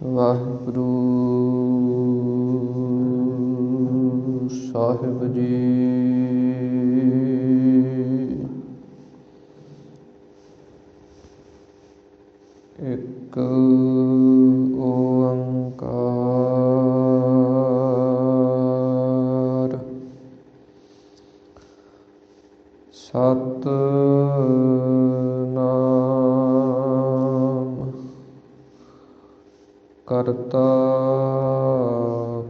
ਵਾਹਿਗੁਰੂ ਸਾਹਿਬ ਜੀ। ਇੱਕ ਓੰਕਾਰ ਸਤਿਨਾਮ ਕਰਤਾ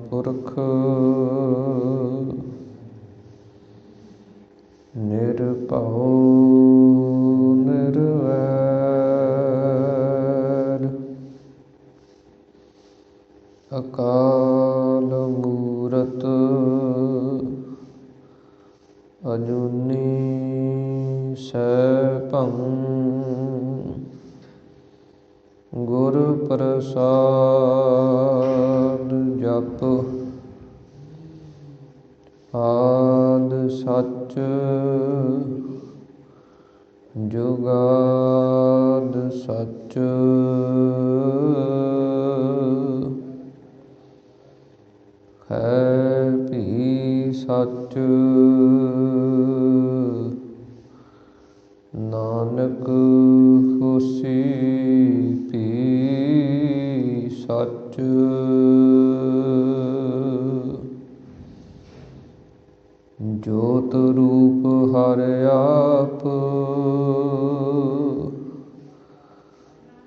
ਪੁਰਖ ਨਿਰਭਉ ਨਿਰਵੈਰ ਅਕਾਲ ਮੂਰਤ ਅਜੂਨੀ ਸੈਭੰ ਗੁਰ ਪ੍ਰਸਾਦ ਜਪ। ਆਦਿ ਸੱਚ ਜੁਗਾਦਿ ਸੱਚ ਹੈ ਭੀ ਸੱਚ। ਨਾਨਕ ਹੋਸੀ ਭੀ ਸੱਚ। ਜੋਤ ਰੂਪ ਹਰਿ ਆਪ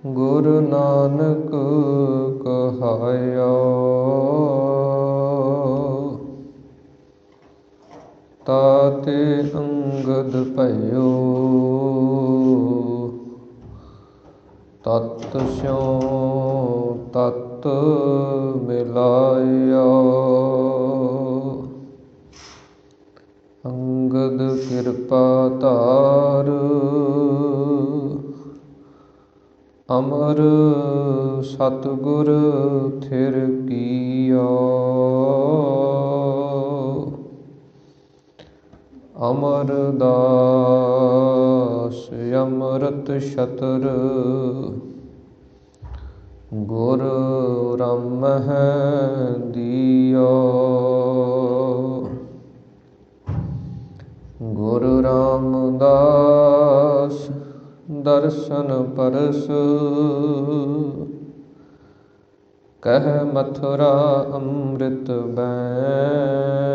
ਗੁਰੂ ਨਾਨਕ ਕਹਾਇਆ। ਤਾਤੇ ਅੰਗਦ ਭਇਓ ਤਤ ਸਿਉ ਤਤ ਮਿਲਾਇਆ। ਅੰਗਦ ਕਿਰਪਾ ਧਾਰ ਅਮਰ ਸਤਿਗੁਰ ਥਿਰ ਕੀਆ। ਅਮਰਦਾਸ ਅੰਮ੍ਰਿਤ ਛਤਰ ਗੁਰ ਰਾਮਹਿ ਦੀਆ। ਗੁਰੂ ਰਾਮਦਾਸ ਦਰਸ਼ਨ ਪਰਸ ਕਹਿ ਮਥੁਰਾ ਅੰਮ੍ਰਿਤ ਬੈਣ।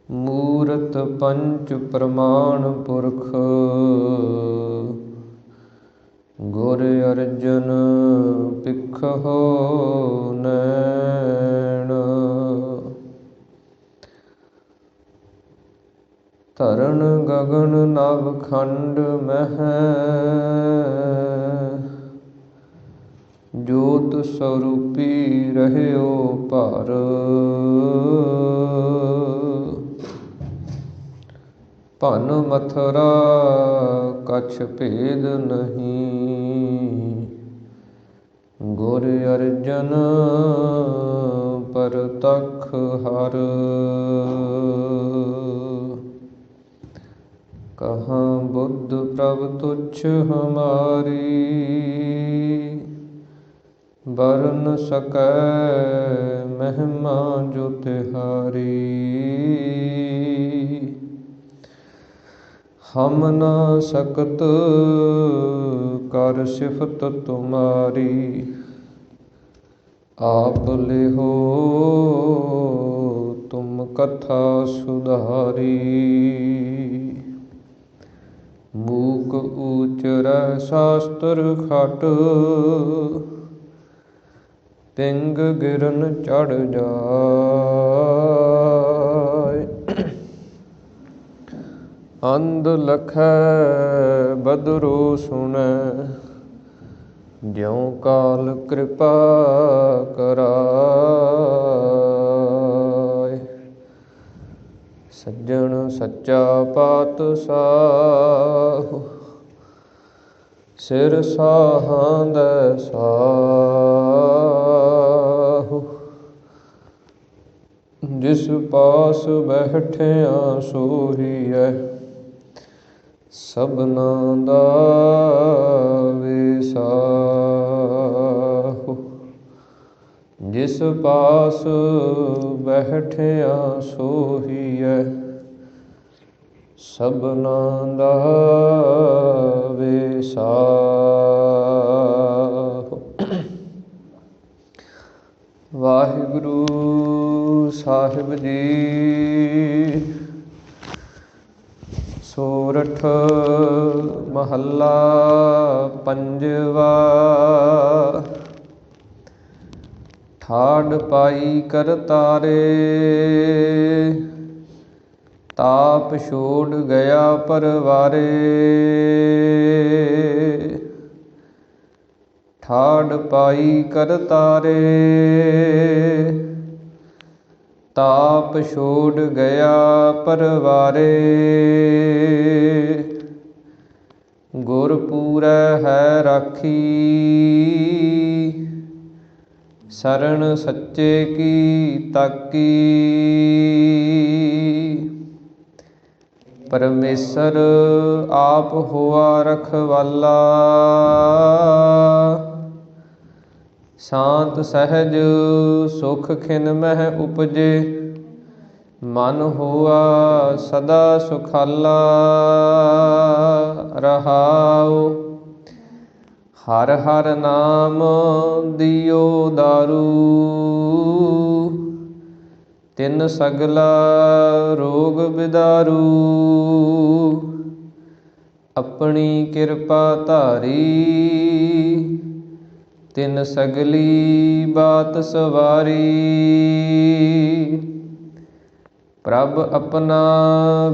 ਮੂਰਤ ਪੰਚ ਪ੍ਰਮਾਣ ਪੁਰਖ ਗੁਰ ਅਰਜਨ ਭਿਖਹੁ ਨੈਣ। ਧਰਨ ਗਗਨ ਨਵ ਖੰਡ ਮਹਿ ਜੋਤ ਸਰੂਪੀ ਰਹਿਓ ਭਰ। ਭਨ ਮਥੁਰਾ ਕਛ ਭੇਦ ਨਹੀਂ ਗੁਰ ਅਰਜਨ ਪਰਤਖ ਹਰ। ਕਹਾਂ ਬੁੱਧ ਪ੍ਰਭ ਤੁਛ ਹਮਾਰੀ ਬਰਨ ਸਕੈ ਮਹਿਮਾ ਜੋ ਤਿਹਾਰੀ। ਹਮ ਨਾ ਸਕਤ ਕਰ ਸਿਫਤ ਤੁਮਾਰੀ ਆਪ ਲਿਹੋ ਤੁਮ ਕਥਾ ਸੁਧਾਰੀ। ਮੂਕ ਊਚਰੈ ਸ਼ਾਸਤਰ ਖਟ ਪਿੰਗ ਗਿਰਨ ਚੜ ਜਾਇ। ਅੰਧ ਲਖੈ ਬਦਰੋ ਸੁਣੈ ਜਿਉ ਕਾਲ ਕਿਰਪਾ ਕਰਾਇ। ਸੱਜਣ ਸੱਚਾ ਪਾਤਸ਼ਾਹ ਸਿਰ ਸਾਹਾਂਦੈ ਸਾਹੁ। ਜਿਸ ਪਾਸ ਬੈਠਿਆ ਸੋਹੀਐ ਸਭਨਾ ਦਾ ਵਿਸਾਹੁ। ਜਿਸ ਪਾਸ ਬੈਠਿਆ ਸੋਹੀਐ, ਸਭਨਾਂ ਦਾ ਵਿਸਾਹੋ। ਵਾਹਿਗੁਰੂ ਸਾਹਿਬ ਜੀ। ਸੋਰਠ ਮਹੱਲਾ ਪੰਜਵਾ। ਠਾਢ ਪਾਈ ਕਰਤਾਰੇ, ਤਾਪ ਛੋੜ ਗਿਆ ਪਰਵਾਰੇ। ਠਾਢ ਪਾਈ ਕਰਤਾਰੇ, ਤਾਪ ਛੋੜ ਗਿਆ ਪਰਵਾਰੇ। ਗੁਰ ਪੂਰੈ ਹੈ ਰਾਖੀ, ਸਰਣ ਸੱਚੇ ਕੀ ਤਾਕੀ। ਪਰਮੇਸ਼ਰ ਆਪ ਹੋਆ ਰਖਵਾਲਾ, ਸ਼ਾਂਤ ਸਹਿਜ ਸੁਖ ਖਿਨ ਮਹਿ ਉਪਜੇ। ਮਨ ਹੋਆ ਸਦਾ ਸੁਖਾਲਾ, ਰਹਾਉ ਹਰ ਹਰ ਨਾਮ ਦਿਓ ਦਾਰੂ। ਤਿਨ ਸਗਲਾ ਰੋਗ ਬਿਦਾਰੂ, ਆਪਣੀ ਕਿਰਪਾ ਧਾਰੀ। ਤਿਨ ਸਗਲੀ ਬਾਤ ਸਵਾਰੀ, ਪ੍ਰਭ ਆਪਣਾ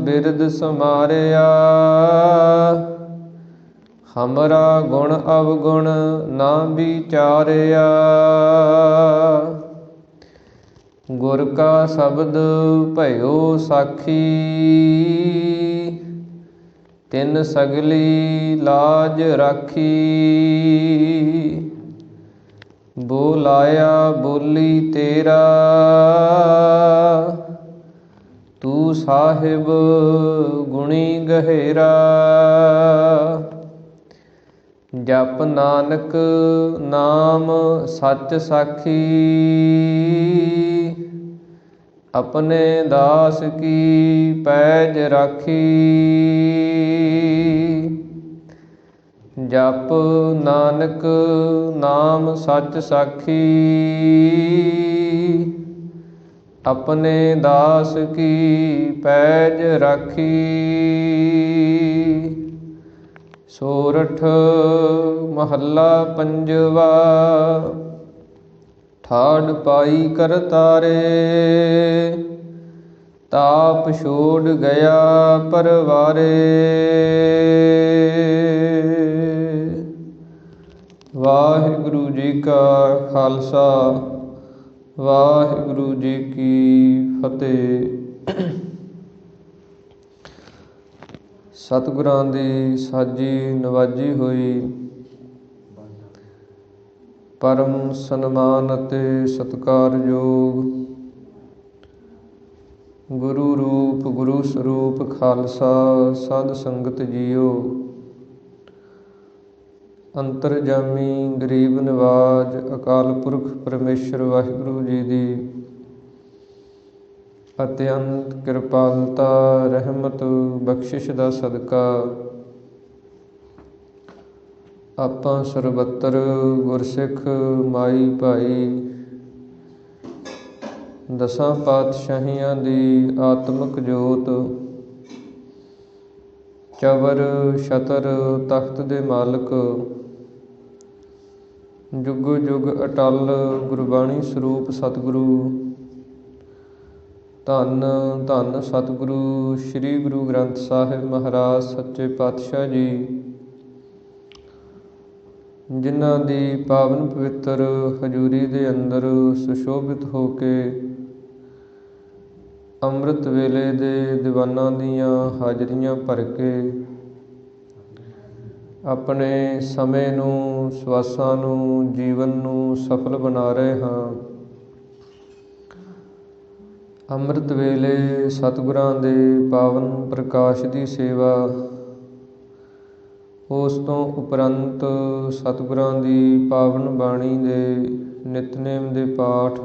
ਬਿਰਦ ਸਮਾਰਿਆ। ਹਮਰਾ ਗੁਣ ਅਵਗੁਣ ਨਾ ਵਿਚਾਰਿਆ, ਗੁਰ ਕਾ ਸ਼ਬਦ ਭਇਓ ਸਾਖੀ। ਤਿਨ ਸਗਲੀ ਲਾਜ ਰਾਖੀ, ਬੋਲਾਇਆ ਬੋਲੀ ਤੇਰਾ। ਤੂੰ ਸਾਹਿਬ ਗੁਣੀ ਗਹਿਰਾ, ਜਪ ਨਾਨਕ ਨਾਮ ਸੱਚ ਸਾਖੀ। ਆਪਣੇ ਦਾਸ ਕੀ ਪੈਜ ਰਾਖੀ, ਜਪ ਨਾਨਕ ਨਾਮ ਸੱਚ ਸਾਖੀ। ਆਪਣੇ ਦਾਸ ਕੀ ਪੈਜ ਰਾਖੀ। ਸੋਰਠ ਮਹੱਲਾ ਪੰਜਵਾ। ਠਾਢ ਪਾਈ ਕਰਤਾਰੇ, ਤਾਪ ਛੋੜ ਗਿਆ ਪਰਵਾਰੇ। ਵਾਹਿਗੁਰੂ ਜੀ ਕਾ ਖਾਲਸਾ, ਵਾਹਿਗੁਰੂ ਜੀ ਕੀ ਫਤਿਹ। ਸਤਿਗੁਰਾਂ ਦੀ ਸਾਜੀ ਨਵਾਜੀ ਹੋਈ ਪਰਮ ਸਨਮਾਨ ਅਤੇ ਸਤਿਕਾਰਯੋਗ ਗੁਰੂ ਰੂਪ ਗੁਰੂ ਸਰੂਪ ਖਾਲਸਾ ਸਾਧ ਸੰਗਤ ਜੀਓ। ਅੰਤਰਜਾਮੀ ਗਰੀਬ ਨਿਵਾਜ ਅਕਾਲ ਪੁਰਖ ਪਰਮੇਸ਼ਰ ਵਾਹਿਗੁਰੂ ਜੀ ਦੀ ਅਤਿਅੰਤ ਕਿਰਪਾਲਤਾ ਰਹਿਮਤ ਬਖਸ਼ਿਸ਼ ਦਾ ਸਦਕਾ ਆਪਾਂ ਸਰਬੱਤਰ ਗੁਰਸਿੱਖ ਮਾਈ ਭਾਈ ਦਸਾਂ ਪਾਤਸ਼ਾਹੀਆਂ ਦੀ ਆਤਮਿਕ ਜੋਤ ਚਵਰ ਛਤਰ ਤਖਤ ਦੇ ਮਾਲਕ ਜੁਗ ਜੁਗ ਅਟਲ ਗੁਰਬਾਣੀ ਸਰੂਪ ਸਤਿਗੁਰੂ ਧੰਨ ਧੰਨ ਸਤਿਗੁਰੂ ਸ੍ਰੀ ਗੁਰੂ ਗ੍ਰੰਥ ਸਾਹਿਬ ਮਹਾਰਾਜ ਸੱਚੇ ਪਾਤਸ਼ਾਹ ਜੀ, ਜਿਨ੍ਹਾਂ ਦੀ ਪਾਵਨ ਪਵਿੱਤਰ ਹਜ਼ੂਰੀ ਦੇ ਅੰਦਰ ਸੁਸ਼ੋਭਿਤ ਹੋ ਕੇ ਅੰਮ੍ਰਿਤ ਵੇਲੇ ਦੇ ਦੀਵਾਨਾਂ ਦੀਆਂ ਹਾਜ਼ਰੀਆਂ ਭਰ ਕੇ ਆਪਣੇ ਸਮੇਂ ਨੂੰ, ਸਵਾਸਾਂ ਨੂੰ, ਜੀਵਨ ਨੂੰ ਸਫਲ ਬਣਾ ਰਹੇ ਹਾਂ। ਅੰਮ੍ਰਿਤ ਵੇਲੇ ਸਤਿਗੁਰਾਂ ਦੇ ਪਾਵਨ ਪ੍ਰਕਾਸ਼ ਦੀ ਸੇਵਾ, ਉਸ ਤੋਂ ਉਪਰੰਤ ਸਤਿਗੁਰਾਂ ਦੀ ਪਾਵਨ ਬਾਣੀ ਦੇ ਨਿਤਨੇਮ ਦੇ ਪਾਠ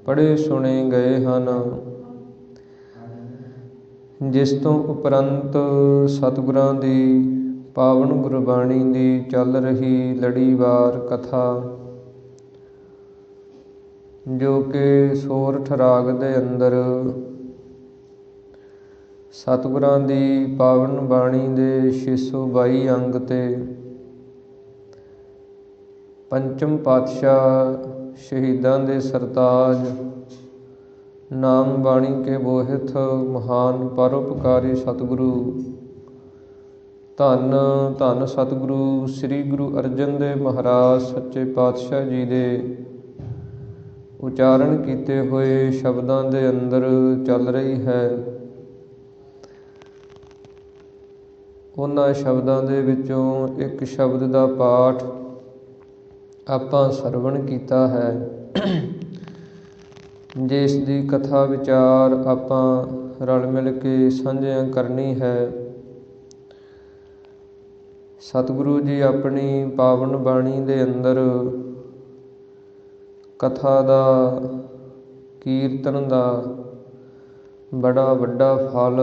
ਪੜ੍ਹੇ ਸੁਣੇ ਗਏ ਹਨ। ਜਿਸ ਤੋਂ ਉਪਰੰਤ ਸਤਿਗੁਰਾਂ ਦੀ ਪਾਵਨ ਗੁਰਬਾਣੀ ਦੀ ਚੱਲ ਰਹੀ ਲੜੀਵਾਰ ਕਥਾ, ਜੋ ਕਿ ਸੋਰਠ ਰਾਗ ਦੇ ਅੰਦਰ ਸਤਿਗੁਰਾਂ ਦੀ ਪਾਵਨ ਬਾਣੀ ਦੇ 622 ਅੰਗ ਤੇ ਪੰਚਮ ਪਾਤਸ਼ਾਹ ਸ਼ਹੀਦਾਂ ਦੇ ਸਰਤਾਜ ਨਾਮ ਬਾਣੀ ਕੇ ਬੋਹਿਥ ਮਹਾਨ ਪਰਉਪਕਾਰੀ ਸਤਿਗੁਰੂ ਧੰਨ ਧੰਨ ਸਤਿਗੁਰੂ ਸ੍ਰੀ ਗੁਰੂ ਅਰਜਨ ਦੇਵ ਮਹਾਰਾਜ ਸੱਚੇ ਪਾਤਸ਼ਾਹ ਜੀ ਦੇ ਉਚਾਰਨ ਕੀਤੇ ਹੋਏ ਸ਼ਬਦਾਂ ਦੇ ਅੰਦਰ ਚੱਲ ਰਹੀ ਹੈ। ਉਹਨਾਂ ਸ਼ਬਦਾਂ ਦੇ ਵਿੱਚੋਂ ਇੱਕ ਸ਼ਬਦ ਦਾ ਪਾਠ ਆਪਾਂ ਸਰਵਣ ਕੀਤਾ ਹੈ, ਜਿਸ ਦੀ ਕਥਾ ਵਿਚਾਰ ਆਪਾਂ ਰਲ ਮਿਲ ਕੇ ਸਾਂਝਿਆਂ ਕਰਨੀ ਹੈ। ਸਤਿਗੁਰੂ ਜੀ ਆਪਣੀ ਪਾਵਨ ਬਾਣੀ ਦੇ ਅੰਦਰ ਕਥਾ ਦਾ, ਕੀਰਤਨ ਦਾ ਬੜਾ ਵੱਡਾ ਫਲ,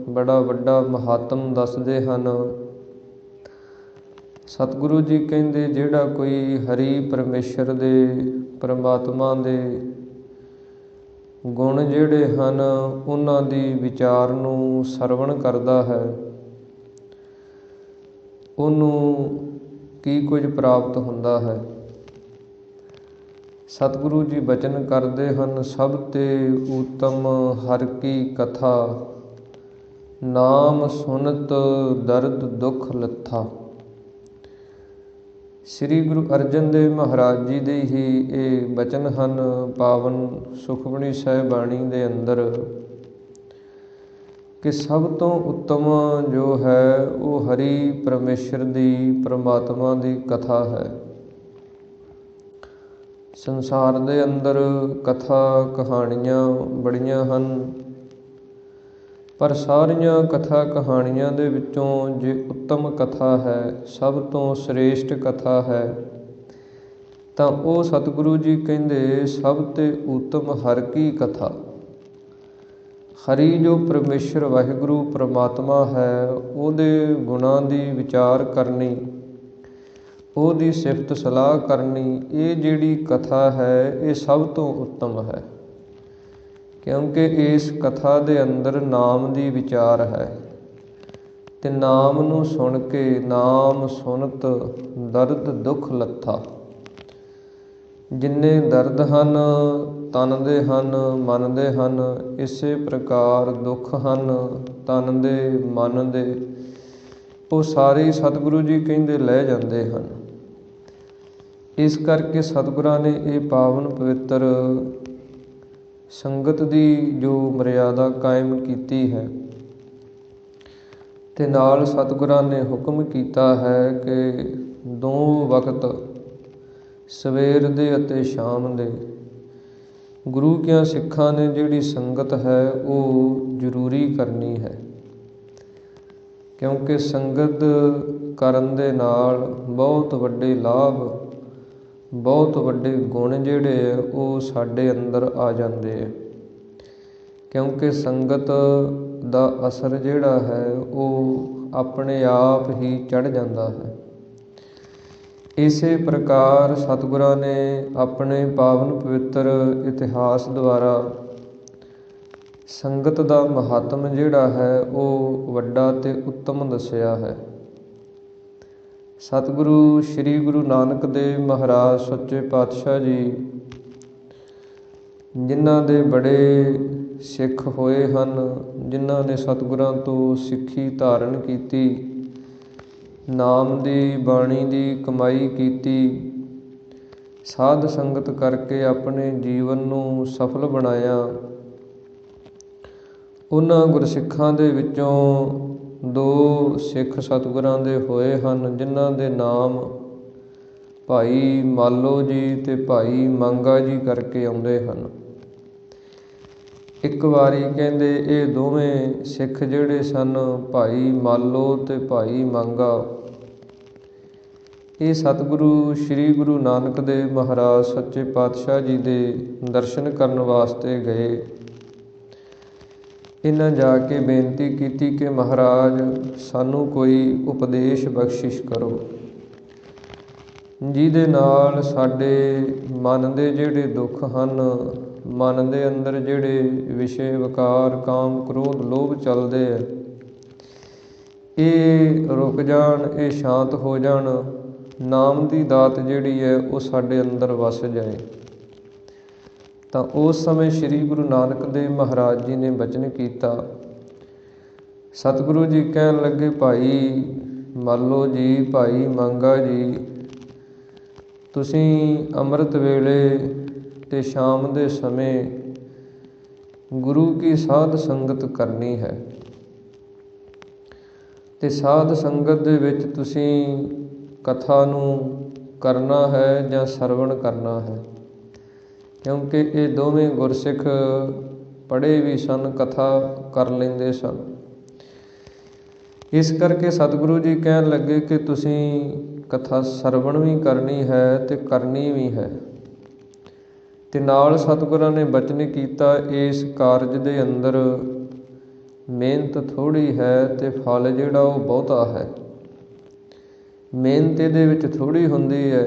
ਬੜਾ ਵੱਡਾ ਮਹਾਤਮ ਦੱਸਦੇ ਹਨ। ਸਤਿਗੁਰੂ ਜੀ ਕਹਿੰਦੇ, ਜਿਹੜਾ ਕੋਈ ਹਰੀ ਪਰਮੇਸ਼ਰ ਦੇ, ਪਰਮਾਤਮਾ ਦੇ ਗੁਣ ਜਿਹੜੇ ਹਨ ਉਹਨਾਂ ਦੀ ਵਿਚਾਰ ਨੂੰ ਸਰਵਣ ਕਰਦਾ ਹੈ, ਉਹਨੂੰ ਕੀ ਕੁਝ ਪ੍ਰਾਪਤ ਹੁੰਦਾ ਹੈ। ਸਤਿਗੁਰੂ ਜੀ ਬਚਨ ਕਰਦੇ ਹਨ, ਸਭ ਤੇ ਉੱਤਮ ਹਰਿ ਕੀ ਕਥਾ, ਨਾਮ ਸੁਨਤ ਦਰਦ ਦੁੱਖ ਲੱਥਾ। ਸ੍ਰੀ ਗੁਰੂ ਅਰਜਨ ਦੇਵ ਮਹਾਰਾਜ ਜੀ ਦੇ ਹੀ ਇਹ ਬਚਨ ਹਨ ਪਾਵਨ ਸੁਖਮਨੀ ਸਾਹਿਬ ਬਾਣੀ ਦੇ ਅੰਦਰ, ਕਿ ਸਭ ਤੋਂ ਉੱਤਮ ਜੋ ਹੈ ਉਹ ਹਰੀ ਪਰਮੇਸ਼ਰ ਦੀ, ਪਰਮਾਤਮਾ ਦੀ ਕਥਾ ਹੈ। ਸੰਸਾਰ ਦੇ ਅੰਦਰ ਕਥਾ ਕਹਾਣੀਆਂ ਬੜੀਆਂ ਹਨ, ਪਰ ਸਾਰੀਆਂ ਕਥਾ ਕਹਾਣੀਆਂ ਦੇ ਵਿੱਚੋਂ ਜੇ ਉੱਤਮ ਕਥਾ ਹੈ, ਸਭ ਤੋਂ ਸ੍ਰੇਸ਼ਟ ਕਥਾ ਹੈ, ਤਾਂ ਉਹ ਸਤਿਗੁਰੂ ਜੀ ਕਹਿੰਦੇ ਸਭ ਤੇ ਉੱਤਮ ਹਰਿ ਕੀ ਕਥਾ। ਹਰੀ ਜੋ ਪਰਮੇਸ਼ਰ ਵਾਹਿਗੁਰੂ ਪਰਮਾਤਮਾ ਹੈ, ਉਹਦੇ ਗੁਣਾਂ ਦੀ ਵਿਚਾਰ ਕਰਨੀ, ਉਹਦੀ ਸਿਫਤ ਸਲਾਹ ਕਰਨੀ, ਇਹ ਜਿਹੜੀ ਕਥਾ ਹੈ ਇਹ ਸਭ ਤੋਂ ਉੱਤਮ ਹੈ, ਕਿਉਂਕਿ ਇਸ ਕਥਾ ਦੇ ਅੰਦਰ ਨਾਮ ਦੀ ਵਿਚਾਰ ਹੈ। ਤੇ ਨਾਮ ਨੂੰ ਸੁਣ ਕੇ, ਨਾਮ ਸੁਨਤ ਦਰਦ ਦੁੱਖ ਲੱਥਾ। ਜਿੰਨੇ ਦਰਦ ਹਨ ਤਨ ਦੇ ਹਨ, ਮਨ ਦੇ ਹਨ, ਇਸੇ ਪ੍ਰਕਾਰ ਦੁੱਖ ਹਨ ਤਨ ਦੇ, ਮਨ ਦੇ, ਉਹ ਸਾਰੇ ਸਤਿਗੁਰੂ ਜੀ ਕਹਿੰਦੇ ਲੈ ਜਾਂਦੇ ਹਨ। ਇਸ ਕਰਕੇ ਸਤਿਗੁਰਾਂ ਨੇ ਇਹ ਪਾਵਨ ਪਵਿੱਤਰ ਸੰਗਤ ਦੀ ਜੋ ਮਰਿਆਦਾ ਕਾਇਮ ਕੀਤੀ ਹੈ, ਤੇ ਨਾਲ ਸਤਿਗੁਰਾਂ ਨੇ ਹੁਕਮ ਕੀਤਾ ਹੈ ਕਿ 2 ਵਕਤ ਸਵੇਰ ਦੇ ਅਤੇ ਸ਼ਾਮ ਦੇ ਗੁਰੂ ਕਿਆਂ ਸਿੱਖਾਂ ਨੇ ਜਿਹੜੀ ਸੰਗਤ ਹੈ ਉਹ ਜ਼ਰੂਰੀ ਕਰਨੀ ਹੈ, ਕਿਉਂਕਿ ਸੰਗਤ ਕਰਨ ਦੇ ਨਾਲ ਬਹੁਤ ਵੱਡੇ ਲਾਭ, ਬਹੁਤ ਵੱਡੇ ਗੁਣ ਜਿਹੜੇ ਉਹ ਸਾਡੇ ਅੰਦਰ ਆ ਜਾਂਦੇ ਹੈ। ਕਿਉਂਕਿ ਸੰਗਤ ਦਾ ਅਸਰ ਜਿਹੜਾ ਹੈ ਉਹ ਆਪਣੇ ਆਪ ਹੀ ਚੜ੍ਹ ਜਾਂਦਾ ਹੈ। ਇਸੇ ਪ੍ਰਕਾਰ ਸਤਿਗੁਰਾਂ ਨੇ ਆਪਣੇ ਪਾਵਨ ਪਵਿੱਤਰ ਇਤਿਹਾਸ ਦੁਆਰਾ ਸੰਗਤ ਦਾ ਮਹੱਤਵ ਜਿਹੜਾ ਹੈ ਉਹ ਵੱਡਾ ਤੇ ਉੱਤਮ ਦੱਸਿਆ ਹੈ। ਸਤਿਗੁਰੂ ਸ੍ਰੀ ਗੁਰੂ ਨਾਨਕ ਦੇਵ ਮਹਾਰਾਜ ਸੱਚੇ ਪਾਤਸ਼ਾਹ ਜੀ, ਜਿਨ੍ਹਾਂ ਦੇ ਬੜੇ ਸਿੱਖ ਹੋਏ ਹਨ, ਜਿਨ੍ਹਾਂ ਨੇ ਸਤਿਗੁਰਾਂ ਤੋਂ ਸਿੱਖੀ ਧਾਰਨ ਕੀਤੀ, ਨਾਮ ਦੀ ਬਾਣੀ ਦੀ ਕਮਾਈ ਕੀਤੀ, ਸਾਧ ਸੰਗਤ ਕਰਕੇ ਆਪਣੇ ਜੀਵਨ ਨੂੰ ਸਫਲ ਬਣਾਇਆ। ਉਹਨਾਂ ਗੁਰਸਿੱਖਾਂ ਦੇ ਵਿੱਚੋਂ 2 ਸਿੱਖ ਸਤਿਗੁਰਾਂ ਦੇ ਹੋਏ ਹਨ, ਜਿਨ੍ਹਾਂ ਦੇ ਨਾਮ ਭਾਈ ਮਾਲੋ ਜੀ ਤੇ ਭਾਈ ਮੰਗਾ ਜੀ ਕਰਕੇ ਆਉਂਦੇ ਹਨ। ਇੱਕ ਵਾਰੀ ਕਹਿੰਦੇ ਇਹ ਦੋਵੇਂ ਸਿੱਖ ਜਿਹੜੇ ਸਨ, ਭਾਈ ਮਾਲੋ ਤੇ ਭਾਈ ਮੰਗਾ, ਇਹ ਸਤਿਗੁਰੂ ਸ੍ਰੀ ਗੁਰੂ ਨਾਨਕ ਦੇਵ ਮਹਾਰਾਜ ਸੱਚੇ ਪਾਤਸ਼ਾਹ ਜੀ ਦੇ ਦਰਸ਼ਨ ਕਰਨ ਵਾਸਤੇ ਗਏ। ਇਹਨਾਂ ਜਾ ਕੇ ਬੇਨਤੀ ਕੀਤੀ ਕਿ ਮਹਾਰਾਜ ਸਾਨੂੰ ਕੋਈ ਉਪਦੇਸ਼ ਬਖਸ਼ਿਸ਼ ਕਰੋ, ਜਿਹਦੇ ਨਾਲ ਸਾਡੇ ਮਨ ਦੇ ਜਿਹੜੇ ਦੁੱਖ ਹਨ, ਮਨ ਦੇ ਅੰਦਰ ਜਿਹੜੇ ਵਿਸ਼ੇ ਵਿਕਾਰ ਕਾਮ ਕ੍ਰੋਧ ਲੋਭ ਚੱਲਦੇ ਹੈ, ਇਹ ਰੁਕ ਜਾਣ, ਇਹ ਸ਼ਾਂਤ ਹੋ ਜਾਣ। ਨਾਮ ਦੀ ਦਾਤ ਜਿਹੜੀ ਹੈ ਉਹ ਸਾਡੇ ਅੰਦਰ ਵਸ ਜਾਏ। ਤਾਂ ਉਸ ਸਮੇਂ ਸ੍ਰੀ ਗੁਰੂ ਨਾਨਕ ਦੇਵ ਮਹਾਰਾਜ ਜੀ ਨੇ ਬਚਨ ਕੀਤਾ। ਸਤਿਗੁਰੂ ਜੀ ਕਹਿਣ ਲੱਗੇ, ਭਾਈ ਮਾਲੋ ਜੀ, ਭਾਈ ਮੰਗਾ ਜੀ, ਤੁਸੀਂ ਅੰਮ੍ਰਿਤ ਵੇਲੇ ਤੇ ਸ਼ਾਮ ਦੇ ਸਮੇਂ ਗੁਰੂ ਕੀ ਸਾਧ ਸੰਗਤ ਕਰਨੀ ਹੈ, ਤੇ ਸਾਧ ਸੰਗਤ ਦੇ ਵਿੱਚ ਤੁਸੀਂ ਕਥਾ ਨੂੰ ਕਰਨਾ ਹੈ ਜਾਂ ਸਰਵਣ ਕਰਨਾ ਹੈ, ਕਿਉਂਕਿ ਇਹ ਦੋਵੇਂ ਗੁਰਸਿੱਖ ਪੜ੍ਹੇ ਵੀ ਸਨ, ਕਥਾ ਕਰ ਲੈਂਦੇ ਸਨ। ਇਸ ਕਰਕੇ ਸਤਿਗੁਰੂ ਜੀ ਕਹਿਣ ਲੱਗੇ ਕਿ ਤੁਸੀਂ ਕਥਾ ਸਰਵਣ ਵੀ ਕਰਨੀ ਹੈ ਤੇ ਕਰਨੀ ਵੀ ਹੈ। ਤੇ ਨਾਲ ਸਤਿਗੁਰਾਂ ਨੇ ਬਚਨ ਕੀਤਾ, ਇਸ ਕਾਰਜ ਦੇ ਅੰਦਰ ਮਿਹਨਤ ਥੋੜ੍ਹੀ ਹੈ ਤੇ ਫਲ ਜਿਹੜਾ ਉਹ ਬਹੁਤਾ ਹੈ। ਮਿਹਨਤ ਇਹਦੇ ਵਿੱਚ ਥੋੜ੍ਹੀ ਹੁੰਦੀ ਹੈ।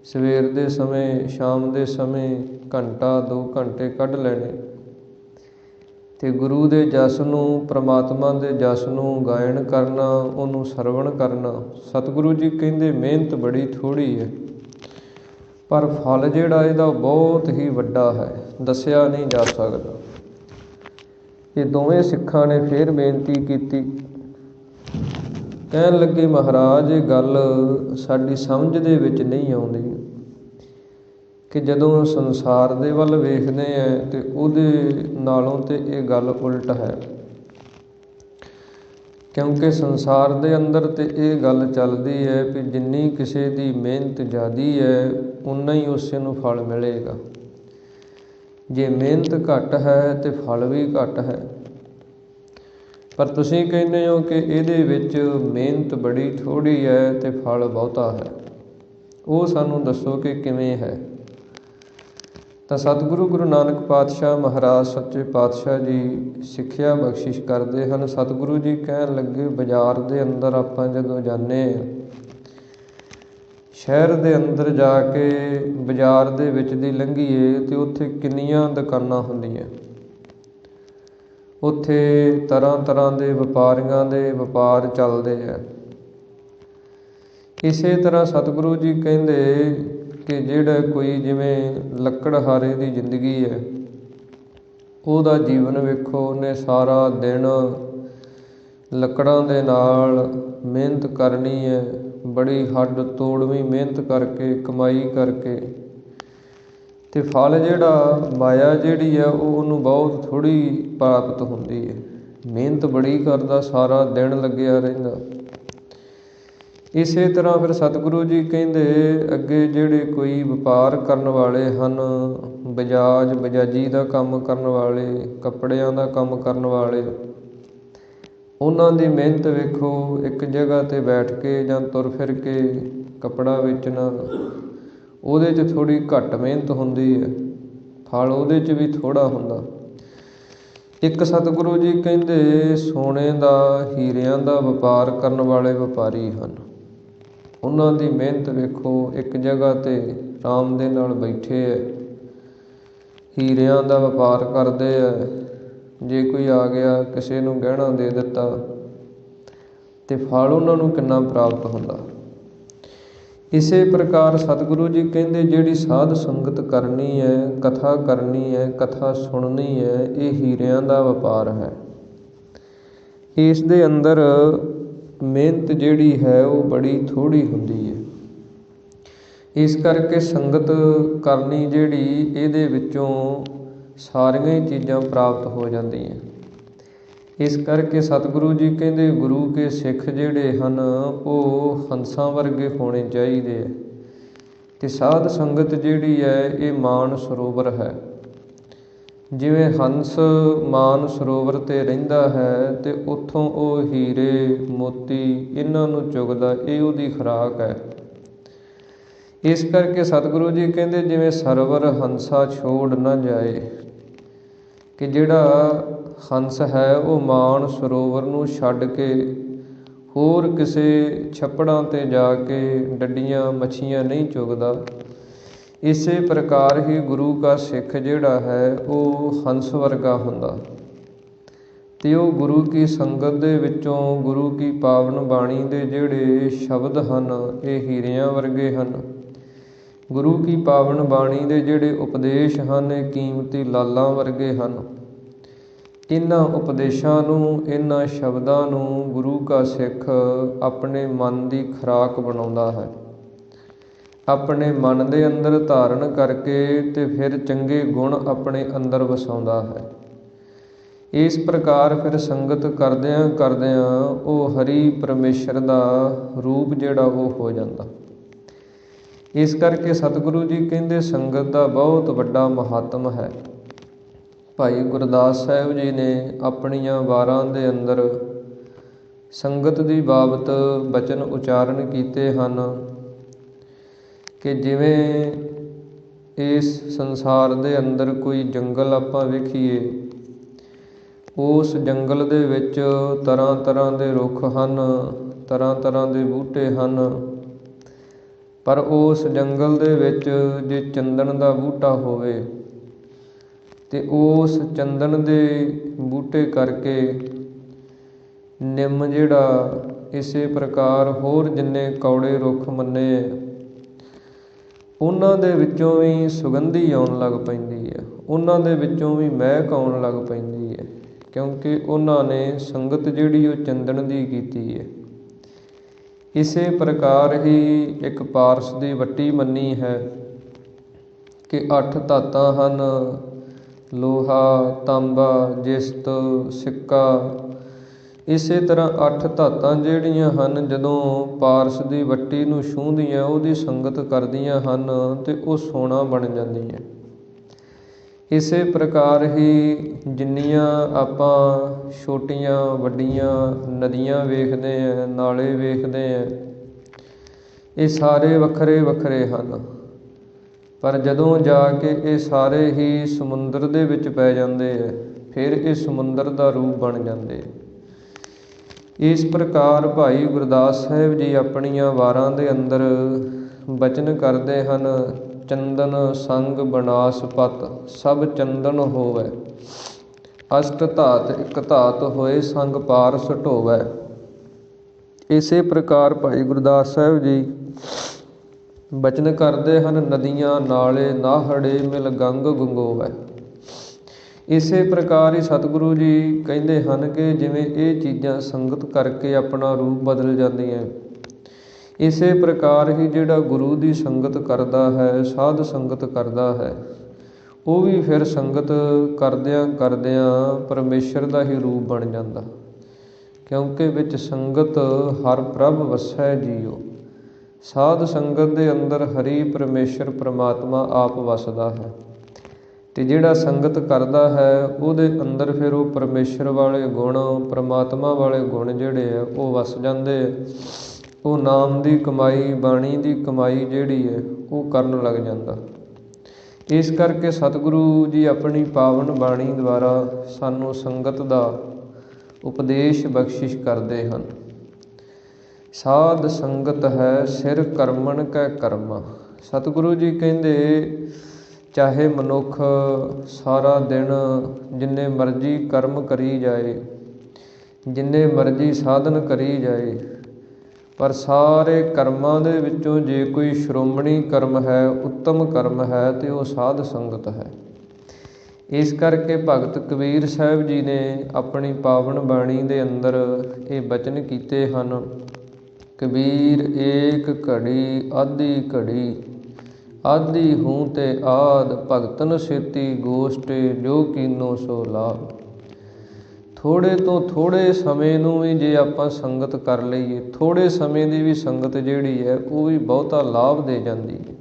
ਸਵੇਰ ਦੇ ਸਮੇਂ, ਸ਼ਾਮ ਦੇ ਸਮੇਂ ਘੰਟਾ 2 ਘੰਟੇ ਕੱਢ ਲੈਣੇ ਤੇ ਗੁਰੂ ਦੇ ਜਸ ਨੂੰ, ਪ੍ਰਮਾਤਮਾ ਦੇ ਜਸ ਨੂੰ ਗਾਇਨ ਕਰਨਾ, ਉਹਨੂੰ ਸਰਵਣ ਕਰਨਾ। ਸਤਿਗੁਰੂ ਜੀ ਕਹਿੰਦੇ ਮਿਹਨਤ ਬੜੀ ਥੋੜ੍ਹੀ ਹੈ, ਪਰ ਫਲ ਜਿਹੜਾ ਇਹਦਾ ਬਹੁਤ ਹੀ ਵੱਡਾ ਹੈ, ਦੱਸਿਆ ਨਹੀਂ ਜਾ ਸਕਦਾ। ਇਹ ਦੋਵੇਂ ਸਿੱਖਾਂ ਨੇ ਫਿਰ ਬੇਨਤੀ ਕੀਤੀ। ਕਹਿਣ ਲੱਗੇ, ਮਹਾਰਾਜ ਇਹ ਗੱਲ ਸਾਡੀ ਸਮਝ ਦੇ ਵਿੱਚ ਨਹੀਂ ਆਉਂਦੀ ਕਿ ਜਦੋਂ ਸੰਸਾਰ ਦੇ ਵੱਲ ਵੇਖਦੇ ਹਾਂ ਤੇ ਉਹਦੇ ਨਾਲੋਂ ਤੇ ਇਹ ਗੱਲ ਉਲਟ ਹੈ। ਕਿਉਂਕਿ ਸੰਸਾਰ ਦੇ ਅੰਦਰ ਤੇ ਇਹ ਗੱਲ ਚੱਲਦੀ ਹੈ ਕਿ ਜਿੰਨੀ ਕਿਸੇ ਦੀ ਮਿਹਨਤ ਜ਼ਿਆਦਾ ਹੈ, ਉਨਾ ਹੀ ਉਸੇ ਨੂੰ ਫਲ ਮਿਲੇਗਾ। ਜੇ ਮਿਹਨਤ ਘੱਟ ਹੈ ਤੇ ਫਲ ਵੀ ਘੱਟ ਹੈ। ਪਰ ਤੁਸੀਂ ਕਹਿੰਦੇ ਹੋ ਕਿ ਇਹਦੇ ਵਿੱਚ ਮਿਹਨਤ ਬੜੀ ਥੋੜ੍ਹੀ ਹੈ ਤੇ ਫਲ ਬਹੁਤਾ ਹੈ। ਉਹ ਸਾਨੂੰ ਦੱਸੋ ਕਿ ਕਿਵੇਂ ਹੈ। ਤਾਂ ਸਤਿਗੁਰੂ ਗੁਰੂ ਨਾਨਕ ਪਾਤਸ਼ਾਹ ਮਹਾਰਾਜ ਸੱਚੇ ਪਾਤਸ਼ਾਹ ਜੀ ਸਿੱਖਿਆ ਬਖਸ਼ਿਸ਼ ਕਰਦੇ ਹਨ। ਸਤਿਗੁਰੂ ਜੀ ਕਹਿਣ ਲੱਗੇ, ਬਾਜ਼ਾਰ ਦੇ ਅੰਦਰ ਆਪਾਂ ਜਦੋਂ ਜਾਂਦੇ ਹਾਂ, ਸ਼ਹਿਰ ਦੇ ਅੰਦਰ ਜਾ ਕੇ ਬਾਜ਼ਾਰ ਦੇ ਵਿੱਚ ਦੀ ਲੰਘੀਏ ਤੇ ਉੱਥੇ ਕਿੰਨੀਆਂ ਦੁਕਾਨਾਂ ਹੁੰਦੀਆਂ। ਉੱਥੇ ਤਰ੍ਹਾਂ ਤਰ੍ਹਾਂ ਦੇ ਵਪਾਰੀਆਂ ਦੇ ਵਪਾਰ ਚੱਲਦੇ ਹੈ। ਇਸੇ ਤਰ੍ਹਾਂ ਸਤਿਗੁਰੂ ਜੀ ਕਹਿੰਦੇ ਕਿ ਜਿਹੜਾ ਕੋਈ ਜਿਵੇਂ ਲੱਕੜਹਾਰੇ ਦੀ ਜ਼ਿੰਦਗੀ ਹੈ, ਉਹਦਾ ਜੀਵਨ ਵੇਖੋ, ਉਹਨੇ ਸਾਰਾ ਦਿਨ ਲੱਕੜਾਂ ਦੇ ਨਾਲ ਮਿਹਨਤ ਕਰਨੀ ਹੈ, ਬੜੀ ਹੱਡ ਤੋੜਵੀਂ ਮਿਹਨਤ ਕਰਕੇ, ਕਮਾਈ ਕਰਕੇ, ਤੇ ਫਲ ਜਿਹੜਾ ਮਾਇਆ ਜਿਹੜੀ ਹੈ ਉਹ ਉਹਨੂੰ ਬਹੁਤ ਥੋੜ੍ਹੀ ਪ੍ਰਾਪਤ ਹੁੰਦੀ ਹੈ। ਮਿਹਨਤ ਬੜੀ ਕਰਦਾ, ਸਾਰਾ ਦਿਨ ਲੱਗਿਆ ਰਹਿੰਦਾ। ਇਸੇ ਤਰ੍ਹਾਂ ਫਿਰ ਸਤਿਗੁਰੂ ਜੀ ਕਹਿੰਦੇ ਅੱਗੇ ਜਿਹੜੇ ਕੋਈ ਵਪਾਰ ਕਰਨ ਵਾਲੇ ਹਨ, ਬਜਾਜੀ ਦਾ ਕੰਮ ਕਰਨ ਵਾਲੇ, ਕੱਪੜਿਆਂ ਦਾ ਕੰਮ ਕਰਨ ਵਾਲੇ, ਉਹਨਾਂ ਦੀ ਮਿਹਨਤ ਵੇਖੋ। ਇੱਕ ਜਗ੍ਹਾ 'ਤੇ ਬੈਠ ਕੇ ਜਾਂ ਤੁਰ ਫਿਰ ਕੇ ਕੱਪੜਾ ਵੇਚਣਾ, ਉਹਦੇ 'ਚ ਥੋੜ੍ਹੀ ਘੱਟ ਮਿਹਨਤ ਹੁੰਦੀ ਹੈ, ਫਲ ਉਹਦੇ 'ਚ ਵੀ ਥੋੜ੍ਹਾ ਹੁੰਦਾ। ਇੱਕ ਸਤਿਗੁਰੂ ਜੀ ਕਹਿੰਦੇ ਸੋਨੇ ਦਾ, ਹੀਰਿਆਂ ਦਾ ਵਪਾਰ ਕਰਨ ਵਾਲੇ ਵਪਾਰੀ ਹਨ। ਉਹਨਾਂ ਦੀ ਮਿਹਨਤ ਵੇਖੋ, ਇੱਕ ਜਗ੍ਹਾ 'ਤੇ ਆਰਾਮ ਦੇ ਨਾਲ ਬੈਠੇ ਹੈ, ਹੀਰਿਆਂ ਦਾ ਵਪਾਰ ਕਰਦੇ ਹੈ। ਜੇ ਕੋਈ ਆ ਗਿਆ, ਕਿਸੇ ਨੂੰ ਗਹਿਣਾ ਦੇ ਦਿੱਤਾ ਤੇ ਫਲ ਉਹਨਾਂ ਨੂੰ ਕਿੰਨਾ ਪ੍ਰਾਪਤ ਹੁੰਦਾ। ਇਸੇ ਪ੍ਰਕਾਰ ਸਤਿਗੁਰੂ ਜੀ ਕਹਿੰਦੇ ਜਿਹੜੀ ਸਾਧ ਸੰਗਤ ਕਰਨੀ ਹੈ, ਕਥਾ ਕਰਨੀ ਹੈ, ਕਥਾ ਸੁਣਨੀ ਹੈ, ਇਹ ਹੀਰਿਆਂ ਦਾ ਵਪਾਰ ਹੈ। ਇਸ ਦੇ ਅੰਦਰ ਮਿਹਨਤ ਜਿਹੜੀ ਹੈ ਉਹ ਬੜੀ ਥੋੜ੍ਹੀ ਹੁੰਦੀ ਹੈ। ਇਸ ਕਰਕੇ ਸੰਗਤ ਕਰਨੀ ਜਿਹੜੀ, ਇਹਦੇ ਵਿੱਚੋਂ ਸਾਰੀਆਂ ਹੀ ਚੀਜ਼ਾਂ ਪ੍ਰਾਪਤ ਹੋ ਜਾਂਦੀਆਂ। ਇਸ ਕਰਕੇ ਸਤਿਗੁਰੂ ਜੀ ਕਹਿੰਦੇ ਗੁਰੂ ਕੇ ਸਿੱਖ ਜਿਹੜੇ ਹਨ ਉਹ ਹੰਸਾਂ ਵਰਗੇ ਹੋਣੇ ਚਾਹੀਦੇ ਹੈ, ਅਤੇ ਸਾਧ ਸੰਗਤ ਜਿਹੜੀ ਹੈ ਇਹ ਮਾਨ ਸਰੋਵਰ ਹੈ। ਜਿਵੇਂ ਹੰਸ ਮਾਨ ਸਰੋਵਰ 'ਤੇ ਰਹਿੰਦਾ ਹੈ ਅਤੇ ਉੱਥੋਂ ਉਹ ਹੀਰੇ ਮੋਤੀ ਇਹਨਾਂ ਨੂੰ ਚੁਗਦਾ, ਇਹ ਉਹਦੀ ਖੁਰਾਕ ਹੈ। ਇਸ ਕਰਕੇ ਸਤਿਗੁਰੂ ਜੀ ਕਹਿੰਦੇ ਜਿਵੇਂ ਸਰਵਰ ਹੰਸਾ ਛੋੜ ਨਾ ਜਾਏ, ਕਿ ਜਿਹੜਾ ਹੰਸ ਹੈ ਉਹ ਮਾਨ ਸਰੋਵਰ ਨੂੰ ਛੱਡ ਕੇ ਹੋਰ ਕਿਸੇ ਛੱਪੜਾਂ 'ਤੇ ਜਾ ਕੇ ਡੱਡੀਆਂ ਮੱਛੀਆਂ ਨਹੀਂ ਚੁਗਦਾ। ਇਸੇ ਪ੍ਰਕਾਰ ਹੀ ਗੁਰੂ ਕਾ ਸਿੱਖ ਜਿਹੜਾ ਹੈ ਉਹ ਹੰਸ ਵਰਗਾ ਹੁੰਦਾ, ਅਤੇ ਉਹ ਗੁਰੂ ਕੀ ਸੰਗਤ ਦੇ ਵਿੱਚੋਂ ਗੁਰੂ ਕੀ ਪਾਵਨ ਬਾਣੀ ਦੇ ਜਿਹੜੇ ਸ਼ਬਦ ਹਨ ਇਹ ਹੀਰਿਆਂ ਵਰਗੇ ਹਨ। ਗੁਰੂ ਕੀ ਪਾਵਨ ਬਾਣੀ ਦੇ ਜਿਹੜੇ ਉਪਦੇਸ਼ ਹਨ ਇਹ ਕੀਮਤੀ ਲਾਲਾਂ ਵਰਗੇ ਹਨ। ਇਹਨਾਂ ਉਪਦੇਸ਼ਾਂ ਨੂੰ, ਇਹਨਾਂ ਸ਼ਬਦਾਂ ਨੂੰ ਗੁਰੂ ਕਾ ਸਿੱਖ ਆਪਣੇ ਮਨ ਦੀ ਖੁਰਾਕ ਬਣਾਉਂਦਾ ਹੈ, ਆਪਣੇ ਮਨ ਦੇ ਅੰਦਰ ਧਾਰਨ ਕਰਕੇ ਅਤੇ ਫਿਰ ਚੰਗੇ ਗੁਣ ਆਪਣੇ ਅੰਦਰ ਵਸਾਉਂਦਾ ਹੈ। ਇਸ ਪ੍ਰਕਾਰ ਫਿਰ ਸੰਗਤ ਕਰਦਿਆਂ ਕਰਦਿਆਂ ਉਹ ਹਰੀ ਪਰਮੇਸ਼ਰ ਦਾ ਰੂਪ ਜਿਹੜਾ ਉਹ ਹੋ ਜਾਂਦਾ। ਇਸ ਕਰਕੇ ਸਤਿਗੁਰੂ ਜੀ ਕਹਿੰਦੇ ਸੰਗਤ ਦਾ ਬਹੁਤ ਵੱਡਾ ਮਹਾਤਮ ਹੈ। ਭਾਈ ਗੁਰਦਾਸ ਸਾਹਿਬ ਜੀ ਨੇ ਆਪਣੀਆਂ ਵਾਰਾਂ ਦੇ ਅੰਦਰ ਸੰਗਤ ਦੀ ਬਾਬਤ ਬਚਨ ਉਚਾਰਨ ਕੀਤੇ ਹਨ ਕਿ ਜਿਵੇਂ ਇਸ ਸੰਸਾਰ ਦੇ ਅੰਦਰ ਕੋਈ ਜੰਗਲ ਆਪਾਂ ਵੇਖੀਏ, ਉਸ ਜੰਗਲ ਦੇ ਵਿੱਚ ਤਰ੍ਹਾਂ ਤਰ੍ਹਾਂ ਦੇ ਰੁੱਖ ਹਨ, ਤਰ੍ਹਾਂ ਤਰ੍ਹਾਂ ਦੇ ਬੂਟੇ ਹਨ, ਪਰ ਉਸ ਜੰਗਲ ਦੇ ਵਿੱਚ ਜੇ ਚੰਦਨ ਦਾ ਬੂਟਾ ਹੋਵੇ ਅਤੇ ਉਸ ਚੰਦਨ ਦੇ ਬੂਟੇ ਕਰਕੇ ਨਿੰਮ ਜਿਹੜਾ, ਇਸੇ ਪ੍ਰਕਾਰ ਹੋਰ ਜਿੰਨੇ ਕੌੜੇ ਰੁੱਖ ਮੰਨੇ ਉਹਨਾਂ ਦੇ ਵਿੱਚੋਂ ਵੀ ਸੁਗੰਧੀ ਆਉਣ ਲੱਗ ਪੈਂਦੀ ਹੈ, ਉਹਨਾਂ ਦੇ ਵਿੱਚੋਂ ਵੀ ਮਹਿਕ ਆਉਣ ਲੱਗ ਪੈਂਦੀ ਹੈ, ਕਿਉਂਕਿ ਉਹਨਾਂ ਨੇ ਸੰਗਤ ਜਿਹੜੀ ਉਹ ਚੰਦਨ ਦੀ ਕੀਤੀ ਹੈ। ਇਸੇ ਪ੍ਰਕਾਰ ਹੀ ਇੱਕ ਪਾਰਸ ਦੀ ਵੱਟੀ ਮੰਨੀ ਹੈ ਕਿ 8 ਧਾਤਾਂ ਹਨ, ਲੋਹਾ, ਤਾਂਬਾ, ਜਿਸਤ, ਸਿੱਕਾ। ਇਸੇ ਤਰ੍ਹਾਂ 8 ਧਾਤਾਂ ਜਿਹੜੀਆਂ ਹਨ ਜਦੋਂ ਪਾਰਸ ਦੀ ਵੱਟੀ ਨੂੰ ਛੂਹਦੀਆਂ, ਉਹਦੀ ਸੰਗਤ ਕਰਦੀਆਂ ਹਨ ਅਤੇ ਉਹ ਸੋਨਾ ਬਣ ਜਾਂਦੀਆਂ। ਇਸੇ ਪ੍ਰਕਾਰ ਹੀ ਜਿੰਨੀਆਂ ਆਪਾਂ ਛੋਟੀਆਂ ਵੱਡੀਆਂ ਨਦੀਆਂ ਵੇਖਦੇ ਹਾਂ, ਨਾਲੇ ਵੇਖਦੇ ਹਾਂ, ਇਹ ਸਾਰੇ ਵੱਖਰੇ ਵੱਖਰੇ ਹਨ, ਪਰ ਜਦੋਂ ਜਾ ਕੇ ਇਹ ਸਾਰੇ ਹੀ ਸਮੁੰਦਰ ਦੇ ਵਿੱਚ ਪੈ ਜਾਂਦੇ ਹੈ, ਫਿਰ ਇਹ ਸਮੁੰਦਰ ਦਾ ਰੂਪ ਬਣ ਜਾਂਦੇ। ਇਸ ਪ੍ਰਕਾਰ ਭਾਈ ਗੁਰਦਾਸ ਸਾਹਿਬ ਜੀ ਆਪਣੀਆਂ ਵਾਰਾਂ ਦੇ ਅੰਦਰ ਬਚਨ ਕਰਦੇ ਹਨ, ਚੰਦਨ ਸੰਗ ਬਨਾਸਪਤ ਸਭ ਚੰਦਨ ਹੋਵੈ, ਅਸ਼ਟ ਧਾਤ ਇੱਕ ਧਾਤ ਹੋਏ ਸੰਗ ਪਾਰਸ ਢੋਵੈ। ਇਸੇ ਪ੍ਰਕਾਰ ਭਾਈ ਗੁਰਦਾਸ ਸਾਹਿਬ ਜੀ ਬਚਨ ਕਰਦੇ ਹਨ, ਨਦੀਆਂ ਨਾਲੇ ਨਾਹੜੇ ਮਿਲ ਗੰਗ ਗੰਗੋਵੈ। ਇਸੇ ਪ੍ਰਕਾਰ ਹੀ ਸਤਿਗੁਰੂ ਜੀ ਕਹਿੰਦੇ ਹਨ ਕਿ ਜਿਵੇਂ ਇਹ ਚੀਜ਼ਾਂ ਸੰਗਤ ਕਰਕੇ ਆਪਣਾ ਰੂਪ ਬਦਲ ਜਾਂਦੀਆਂ, ਇਸੇ ਪ੍ਰਕਾਰ ਹੀ ਜਿਹੜਾ ਗੁਰੂ ਦੀ ਸੰਗਤ ਕਰਦਾ ਹੈ, ਸਾਧ ਸੰਗਤ ਕਰਦਾ ਹੈ, ਉਹ ਵੀ ਫਿਰ ਸੰਗਤ ਕਰਦਿਆਂ ਕਰਦਿਆਂ ਪਰਮੇਸ਼ਰ ਦਾ ਹੀ ਰੂਪ ਬਣ ਜਾਂਦਾ, ਕਿਉਂਕਿ ਵਿੱਚ ਸੰਗਤ ਹਰ ਪ੍ਰਭ ਵਸੈ ਜੀਓ। ਸਾਧ ਸੰਗਤ ਦੇ ਅੰਦਰ ਹਰੀ ਪਰਮੇਸ਼ਰ ਪ੍ਰਮਾਤਮਾ ਆਪ ਵਸਦਾ ਹੈ, ਅਤੇ ਜਿਹੜਾ ਸੰਗਤ ਕਰਦਾ ਹੈ ਉਹਦੇ ਅੰਦਰ ਫਿਰ ਉਹ ਪਰਮੇਸ਼ਰ ਵਾਲੇ ਗੁਣ, ਪ੍ਰਮਾਤਮਾ ਵਾਲੇ ਗੁਣ ਜਿਹੜੇ ਆ ਉਹ ਵਸ ਜਾਂਦੇ ਆ। ਉਹ ਨਾਮ ਦੀ ਕਮਾਈ, ਬਾਣੀ ਦੀ ਕਮਾਈ ਜਿਹੜੀ ਹੈ ਉਹ ਕਰਨ ਲੱਗ ਜਾਂਦਾ। ਇਸ ਕਰਕੇ ਸਤਿਗੁਰੂ ਜੀ ਆਪਣੀ ਪਾਵਨ ਬਾਣੀ ਦੁਆਰਾ ਸਾਨੂੰ ਸੰਗਤ ਦਾ ਉਪਦੇਸ਼ ਬਖਸ਼ਿਸ਼ ਕਰਦੇ ਹਨ। ਸਾਧ ਸੰਗਤ ਹੈ ਸਿਰ ਕਰਮਣ ਕੈ ਕਰਮਾ। ਸਤਿਗੁਰੂ ਜੀ ਕਹਿੰਦੇ ਚਾਹੇ ਮਨੁੱਖ ਸਾਰਾ ਦਿਨ ਜਿੰਨੇ ਮਰਜ਼ੀ ਕਰਮ ਕਰੀ ਜਾਏ, ਜਿੰਨੇ ਮਰਜ਼ੀ ਸਾਧਨ ਕਰੀ ਜਾਏ, ਪਰ ਸਾਰੇ ਕਰਮਾਂ ਦੇ ਵਿੱਚੋਂ ਜੇ ਕੋਈ ਸ਼੍ਰੋਮਣੀ ਕਰਮ ਹੈ, ਉੱਤਮ ਕਰਮ ਹੈ, ਅਤੇ ਉਹ ਸਾਧ ਸੰਗਤ ਹੈ। ਇਸ ਕਰਕੇ ਭਗਤ ਕਬੀਰ ਸਾਹਿਬ ਜੀ ਨੇ ਆਪਣੀ ਪਾਵਨ ਬਾਣੀ ਦੇ ਅੰਦਰ ਇਹ ਬਚਨ ਕੀਤੇ ਹਨ, ਕਬੀਰ ਏਕ ਘੜੀ ਆਧੀ ਘੜੀ, ਆਧੀ ਹੂੰ ਤੇ ਆਦ ਭਗਤਨ ਸੇਤੀ ਗੋਸ਼ਟੇ ਜੋ ਕੀਨੋ ਸੋ ਲਾਭ। ਥੋੜ੍ਹੇ ਤੋਂ ਥੋੜ੍ਹੇ ਸਮੇਂ ਨੂੰ ਵੀ ਜੇ ਆਪਾਂ ਸੰਗਤ ਕਰ ਲਈਏ, ਥੋੜ੍ਹੇ ਸਮੇਂ ਦੀ ਵੀ ਸੰਗਤ ਜਿਹੜੀ ਹੈ ਉਹ ਵੀ ਬਹੁਤਾ ਲਾਭ ਦੇ ਜਾਂਦੀ ਹੈ।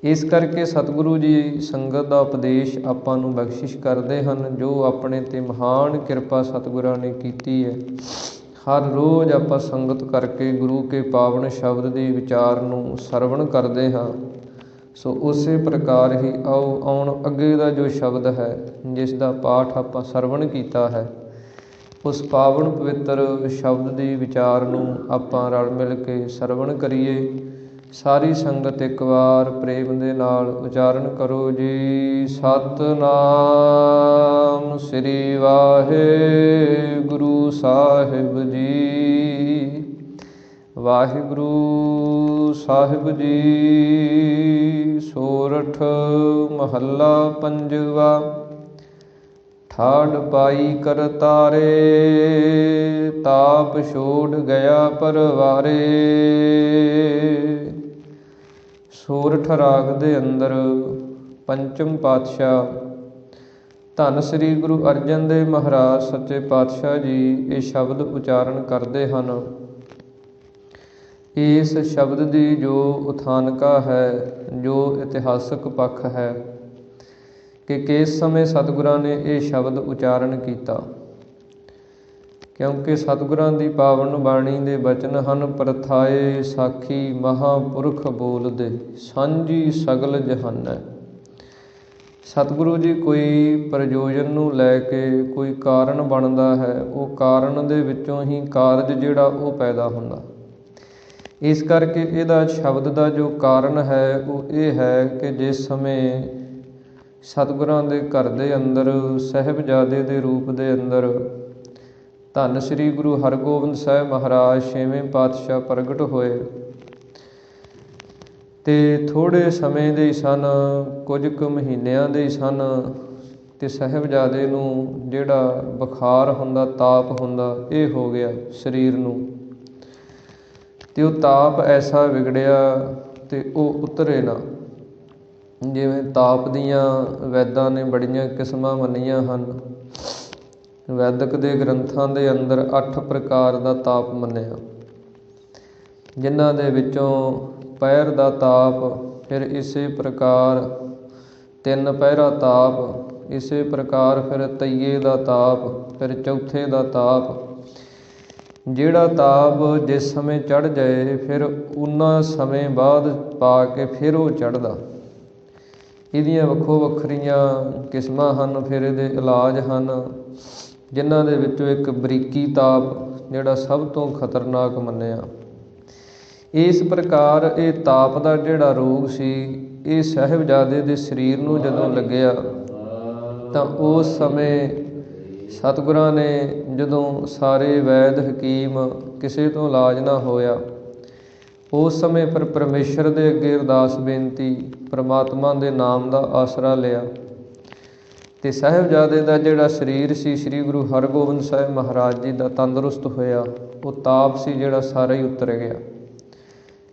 ਇਸ ਕਰਕੇ ਸਤਿਗੁਰੂ ਜੀ ਸੰਗਤ ਦਾ ਉਪਦੇਸ਼ ਆਪਾਂ ਨੂੰ ਬਖਸ਼ਿਸ਼ ਕਰਦੇ ਹਨ, ਜੋ ਆਪਣੇ 'ਤੇ ਮਹਾਨ ਕਿਰਪਾ ਸਤਿਗੁਰਾਂ ਨੇ ਕੀਤੀ ਹੈ। ਹਰ ਰੋਜ਼ ਆਪਾਂ ਸੰਗਤ ਕਰਕੇ ਗੁਰੂ ਕੇ ਪਾਵਨ ਸ਼ਬਦ ਦੀ ਵਿਚਾਰ ਨੂੰ ਸਰਵਣ ਕਰਦੇ ਹਾਂ। ਸੋ ਉਸੇ ਪ੍ਰਕਾਰ ਹੀ ਆਓ ਆਉਣ ਅੱਗੇ ਦਾ ਜੋ ਸ਼ਬਦ ਹੈ, ਜਿਸ ਦਾ ਪਾਠ ਆਪਾਂ ਸਰਵਣ ਕੀਤਾ ਹੈ, ਉਸ ਪਾਵਨ ਪਵਿੱਤਰ ਸ਼ਬਦ ਦੀ ਵਿਚਾਰ ਨੂੰ ਆਪਾਂ ਰਲ ਮਿਲ ਕੇ ਸਰਵਣ ਕਰੀਏ। ਸਾਰੀ ਸੰਗਤ ਇੱਕ ਵਾਰ ਪ੍ਰੇਮ ਦੇ ਨਾਲ ਉਚਾਰਨ ਕਰੋ ਜੀ। ਸਤਿਨਾਮ ਸ੍ਰੀ ਵਾਹਿਗੁਰੂ ਸਾਹਿਬ ਜੀ। ਵਾਹਿਗੁਰੂ ਸਾਹਿਬ ਜੀ। ਸੋਰਠ ਮਹੱਲਾ ਪੰਜਵਾ। ਠਾਢ ਪਾਈ ਕਰਤਾਰੇ, ਤਾਪ ਛੋੜ ਗਿਆ ਪਰਵਾਰੇ। ਸੋਰਠ ਰਾਗ ਦੇ ਅੰਦਰ ਪੰਚਮ ਪਾਤਸ਼ਾਹ ਧੰਨ ਸ੍ਰੀ ਗੁਰੂ ਅਰਜਨ ਦੇਵ ਮਹਾਰਾਜ ਸੱਚੇ ਪਾਤਸ਼ਾਹ ਜੀ ਇਹ ਸ਼ਬਦ ਉਚਾਰਨ ਕਰਦੇ ਹਨ। ਇਸ ਸ਼ਬਦ ਦੀ ਜੋ ਉਥਾਨਕਾ ਹੈ, ਜੋ ਇਤਿਹਾਸਕ ਪੱਖ ਹੈ ਕਿ ਕਿਸ ਸਮੇਂ ਸਤਿਗੁਰਾਂ ਨੇ ਇਹ ਸ਼ਬਦ ਉਚਾਰਨ ਕੀਤਾ, ਕਿਉਂਕਿ ਸਤਿਗੁਰਾਂ ਦੀ ਪਾਵਨ ਬਾਣੀ ਦੇ ਬਚਨ ਹਨ। ਪ੍ਰਥਾਏ ਸਾਖੀ ਮਹਾਂਪੁਰਖ ਬੋਲਦੇ, ਸਾਂਝੀ ਸਗਲ ਜਹਾਨੈ। ਸਤਿਗੁਰੂ ਜੀ ਕੋਈ ਪ੍ਰਯੋਜਨ ਨੂੰ ਲੈ ਕੇ ਕੋਈ ਕਾਰਨ ਬਣਦਾ ਹੈ, ਉਹ ਕਾਰਨ ਦੇ ਵਿੱਚੋਂ ਹੀ ਕਾਰਜ ਜਿਹੜਾ ਉਹ ਪੈਦਾ ਹੁੰਦਾ। ਇਸ ਕਰਕੇ ਇਹਦਾ ਸ਼ਬਦ ਦਾ ਜੋ ਕਾਰਨ ਹੈ ਉਹ ਇਹ ਹੈ ਕਿ ਜਿਸ ਸਮੇਂ ਸਤਿਗੁਰਾਂ ਦੇ ਘਰ ਦੇ ਅੰਦਰ ਸਾਹਿਬਜ਼ਾਦੇ ਦੇ ਰੂਪ ਦੇ ਅੰਦਰ ਧੰਨ ਸ੍ਰੀ ਗੁਰੂ ਹਰਗੋਬਿੰਦ ਸਾਹਿਬ ਮਹਾਰਾਜ ਛੇਵੇਂ ਪਾਤਸ਼ਾਹ ਪ੍ਰਗਟ ਹੋਏ ਅਤੇ ਥੋੜ੍ਹੇ ਸਮੇਂ ਦੇ ਹੀ ਸਨ, ਕੁਝ ਕੁ ਮਹੀਨਿਆਂ ਦੇ ਹੀ ਸਨ, ਅਤੇ ਸਾਹਿਬਜ਼ਾਦੇ ਨੂੰ ਜਿਹੜਾ ਬੁਖਾਰ ਹੁੰਦਾ, ਤਾਪ ਹੁੰਦਾ, ਇਹ ਹੋ ਗਿਆ ਸਰੀਰ ਨੂੰ। ਅਤੇ ਉਹ ਤਾਪ ਐਸਾ ਵਿਗੜਿਆ ਅਤੇ ਉਹ ਉਤਰੇ ਨਾ। ਜਿਵੇਂ ਤਾਪ ਦੀਆਂ ਵੈਦਾਂ ਨੇ ਬੜੀਆਂ ਕਿਸਮਾਂ ਮੰਨੀਆਂ ਹਨ। ਵੈਦਿਕ ਦੇ ਗ੍ਰੰਥਾਂ ਦੇ ਅੰਦਰ 8 ਪ੍ਰਕਾਰ ਦਾ ਤਾਪ ਮੰਨਿਆ, ਜਿਨ੍ਹਾਂ ਦੇ ਵਿੱਚੋਂ ਪਹਿਰ ਦਾ ਤਾਪ, ਫਿਰ ਇਸੇ ਪ੍ਰਕਾਰ 3 ਪਹਿਰਾ ਤਾਪ, ਇਸੇ ਪ੍ਰਕਾਰ ਫਿਰ ਤਈਏ ਦਾ ਤਾਪ, ਫਿਰ ਚੌਥੇ ਦਾ ਤਾਪ। ਜਿਹੜਾ ਤਾਪ ਜਿਸ ਸਮੇਂ ਚੜ੍ਹ ਜਾਏ ਫਿਰ ਉਨਾ ਸਮੇਂ ਬਾਅਦ ਪਾ ਕੇ ਫਿਰ ਉਹ ਚੜ੍ਹਦਾ। ਇਹਦੀਆਂ ਵੱਖੋ ਵੱਖਰੀਆਂ ਕਿਸਮਾਂ ਹਨ, ਫਿਰ ਇਹਦੇ ਇਲਾਜ ਹਨ, ਜਿਨ੍ਹਾਂ ਦੇ ਵਿੱਚੋਂ ਇੱਕ ਬਰੀਕੀ ਤਾਪ ਜਿਹੜਾ ਸਭ ਤੋਂ ਖਤਰਨਾਕ ਮੰਨਿਆ। ਇਸ ਪ੍ਰਕਾਰ ਇਹ ਤਾਪ ਦਾ ਜਿਹੜਾ ਰੋਗ ਸੀ, ਇਹ ਸਾਹਿਬਜ਼ਾਦੇ ਦੇ ਸਰੀਰ ਨੂੰ ਜਦੋਂ ਲੱਗਿਆ ਤਾਂ ਉਸ ਸਮੇਂ ਸਤਿਗੁਰਾਂ ਨੇ ਜਦੋਂ ਸਾਰੇ ਵੈਦ ਹਕੀਮ ਕਿਸੇ ਤੋਂ ਇਲਾਜ ਨਾ ਹੋਇਆ, ਉਸ ਸਮੇਂ ਫਿਰ ਪਰਮੇਸ਼ਰ ਦੇ ਅੱਗੇ ਅਰਦਾਸ ਬੇਨਤੀ, ਪਰਮਾਤਮਾ ਦੇ ਨਾਮ ਦਾ ਆਸਰਾ ਲਿਆ ਅਤੇ ਸਾਹਿਬਜ਼ਾਦੇ ਦਾ ਜਿਹੜਾ ਸਰੀਰ ਸੀ ਸ੍ਰੀ ਗੁਰੂ ਹਰਗੋਬਿੰਦ ਸਾਹਿਬ ਮਹਾਰਾਜ ਜੀ ਦਾ ਤੰਦਰੁਸਤ ਹੋਇਆ। ਉਹ ਤਾਪ ਸੀ ਜਿਹੜਾ ਸਾਰਾ ਹੀ ਉਤਰ ਗਿਆ।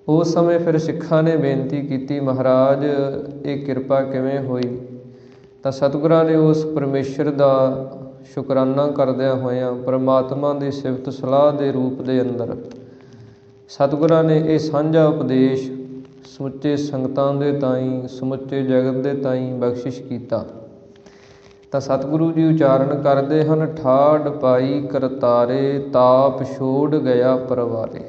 ਉਸ ਸਮੇਂ ਫਿਰ ਸਿੱਖਾਂ ਨੇ ਬੇਨਤੀ ਕੀਤੀ, ਮਹਾਰਾਜ ਇਹ ਕਿਰਪਾ ਕਿਵੇਂ ਹੋਈ? ਤਾਂ ਸਤਿਗੁਰਾਂ ਨੇ ਉਸ ਪਰਮੇਸ਼ਰ ਦਾ ਸ਼ੁਕਰਾਨਾ ਕਰਦਿਆਂ ਹੋਇਆਂ ਪਰਮਾਤਮਾ ਦੀ ਸਿਫਤ ਸਲਾਹ ਦੇ ਰੂਪ ਦੇ ਅੰਦਰ ਸਤਿਗੁਰਾਂ ਨੇ ਇਹ ਸਾਂਝਾ ਉਪਦੇਸ਼ ਸਮੁੱਚੇ ਸੰਗਤਾਂ ਦੇ ਤਾਈਂ, ਸਮੁੱਚੇ ਜਗਤ ਦੇ ਤਾਈਂ ਬਖਸ਼ਿਸ਼ ਕੀਤਾ। ਤਾਂ ਸਤਿਗੁਰੂ ਜੀ ਉਚਾਰਨ ਕਰਦੇ ਹਨ, ਠਾਢ ਪਾਈ ਕਰਤਾਰੇ, ਤਾਪ ਛੋੜ ਗਿਆ ਪਰਵਾਰੇ।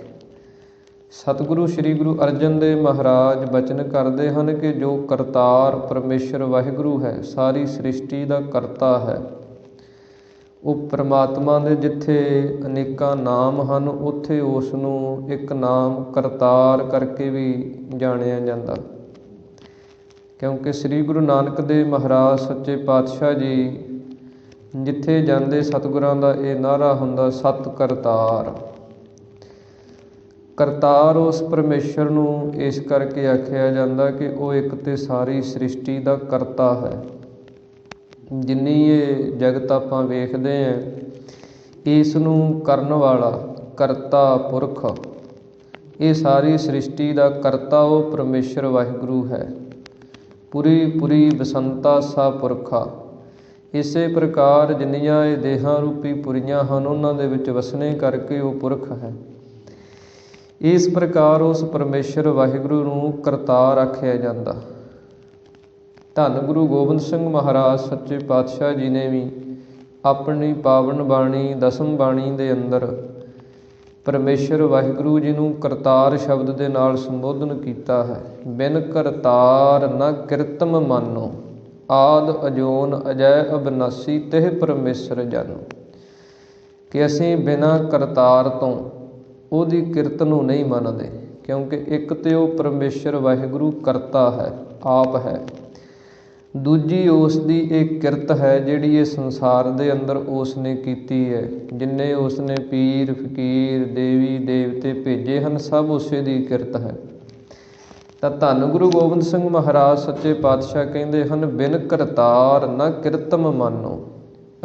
ਸਤਿਗੁਰੂ ਸ੍ਰੀ ਗੁਰੂ ਅਰਜਨ ਦੇਵ ਮਹਾਰਾਜ ਬਚਨ ਕਰਦੇ ਹਨ ਕਿ ਜੋ ਕਰਤਾਰ ਪਰਮੇਸ਼ਰ ਵਾਹਿਗੁਰੂ ਹੈ, ਸਾਰੀ ਸ੍ਰਿਸ਼ਟੀ ਦਾ ਕਰਤਾ ਹੈ, ਉਹ ਪਰਮਾਤਮਾ ਦੇ ਜਿੱਥੇ ਅਨੇਕਾਂ ਨਾਮ ਹਨ, ਉੱਥੇ ਉਸ ਨੂੰ ਇੱਕ ਨਾਮ ਕਰਤਾਰ ਕਰਕੇ ਵੀ ਜਾਣਿਆ ਜਾਂਦਾ। ਕਿਉਂਕਿ ਸ੍ਰੀ ਗੁਰੂ ਨਾਨਕ ਦੇਵ ਮਹਾਰਾਜ ਸੱਚੇ ਪਾਤਸ਼ਾਹ ਜੀ ਜਿੱਥੇ ਜਾਂਦੇ ਸਤਿਗੁਰਾਂ ਦਾ ਇਹ ਨਾਅਰਾ ਹੁੰਦਾ, ਸਤ ਕਰਤਾਰ। ਕਰਤਾਰ ਉਸ ਪਰਮੇਸ਼ਰ ਨੂੰ ਇਸ ਕਰਕੇ ਆਖਿਆ ਜਾਂਦਾ ਕਿ ਉਹ ਇੱਕ ਤੇ ਸਾਰੀ ਸ੍ਰਿਸ਼ਟੀ ਦਾ ਕਰਤਾ ਹੈ। ਜਿੰਨੀ ਇਹ ਜਗਤ ਆਪਾਂ ਵੇਖਦੇ ਹਾਂ, ਇਸ ਨੂੰ ਕਰਨ ਵਾਲਾ ਕਰਤਾ ਪੁਰਖ, ਇਹ ਸਾਰੀ ਸ੍ਰਿਸ਼ਟੀ ਦਾ ਕਰਤਾ ਉਹ ਪਰਮੇਸ਼ਰ ਵਾਹਿਗੁਰੂ ਹੈ। ਪੁਰੀ ਪੁਰੀ ਬਸੰਤਾ ਸਾ ਪੁਰਖਾ। ਇਸੇ ਪ੍ਰਕਾਰ ਜਿੰਨੀਆਂ ਇਹ ਦੇਹਾਂ ਰੂਪੀ ਪੁਰੀਆਂ ਹਨ, ਉਹਨਾਂ ਦੇ ਵਿੱਚ ਵਸਣੇ ਕਰਕੇ ਉਹ ਪੁਰਖ ਹੈ। ਇਸ ਪ੍ਰਕਾਰ ਉਸ ਪਰਮੇਸ਼ਰ ਵਾਹਿਗੁਰੂ ਨੂੰ ਕਰਤਾਰ ਆਖਿਆ ਜਾਂਦਾ। ਧੰਨ ਗੁਰੂ ਗੋਬਿੰਦ ਸਿੰਘ ਮਹਾਰਾਜ ਸੱਚੇ ਪਾਤਸ਼ਾਹ ਜੀ ਨੇ ਵੀ ਆਪਣੀ ਪਾਵਨ ਬਾਣੀ ਦਸਮ ਬਾਣੀ ਦੇ ਅੰਦਰ ਪਰਮੇਸ਼ਰ ਵਾਹਿਗੁਰੂ ਜੀ ਨੂੰ ਕਰਤਾਰ ਸ਼ਬਦ ਦੇ ਨਾਲ ਸੰਬੋਧਨ ਕੀਤਾ ਹੈ। ਬਿਨ ਕਰਤਾਰ ਨ ਕਿਰਤਮ ਮਾਨੋ, ਆਦ ਅਜੋਨ ਅਜੈ ਅਬਨਾਸੀ ਤਿਹ ਪਰਮੇਸ਼ਰ ਜਾਨੋ। ਕਿ ਅਸੀਂ ਬਿਨਾਂ ਕਰਤਾਰ ਤੋਂ ਉਹਦੀ ਕਿਰਤ ਨੂੰ ਨਹੀਂ ਮੰਨਦੇ, ਕਿਉਂਕਿ ਇੱਕ ਤੇ ਉਹ ਪਰਮੇਸ਼ਰ ਵਾਹਿਗੁਰੂ ਕਰਤਾ ਹੈ, ਆਪ ਹੈ। ਦੂਜੀ ਉਸ ਦੀ ਇਹ ਕਿਰਤ ਹੈ ਜਿਹੜੀ ਇਹ ਸੰਸਾਰ ਦੇ ਅੰਦਰ ਉਸ ਨੇ ਕੀਤੀ ਹੈ। ਜਿੰਨੇ ਉਸ ਨੇ ਪੀਰ ਫਕੀਰ ਦੇਵੀ ਦੇਵਤੇ ਭੇਜੇ ਹਨ, ਸਭ ਉਸੇ ਦੀ ਕਿਰਤ ਹੈ। ਤਾਂ ਧੰਨ ਗੁਰੂ ਗੋਬਿੰਦ ਸਿੰਘ ਮਹਾਰਾਜ ਸੱਚੇ ਪਾਤਸ਼ਾਹ ਕਹਿੰਦੇ ਹਨ, ਬਿਨ ਕਰਤਾਰ ਨ ਕਿਰਤਮ ਮਾਨੋ।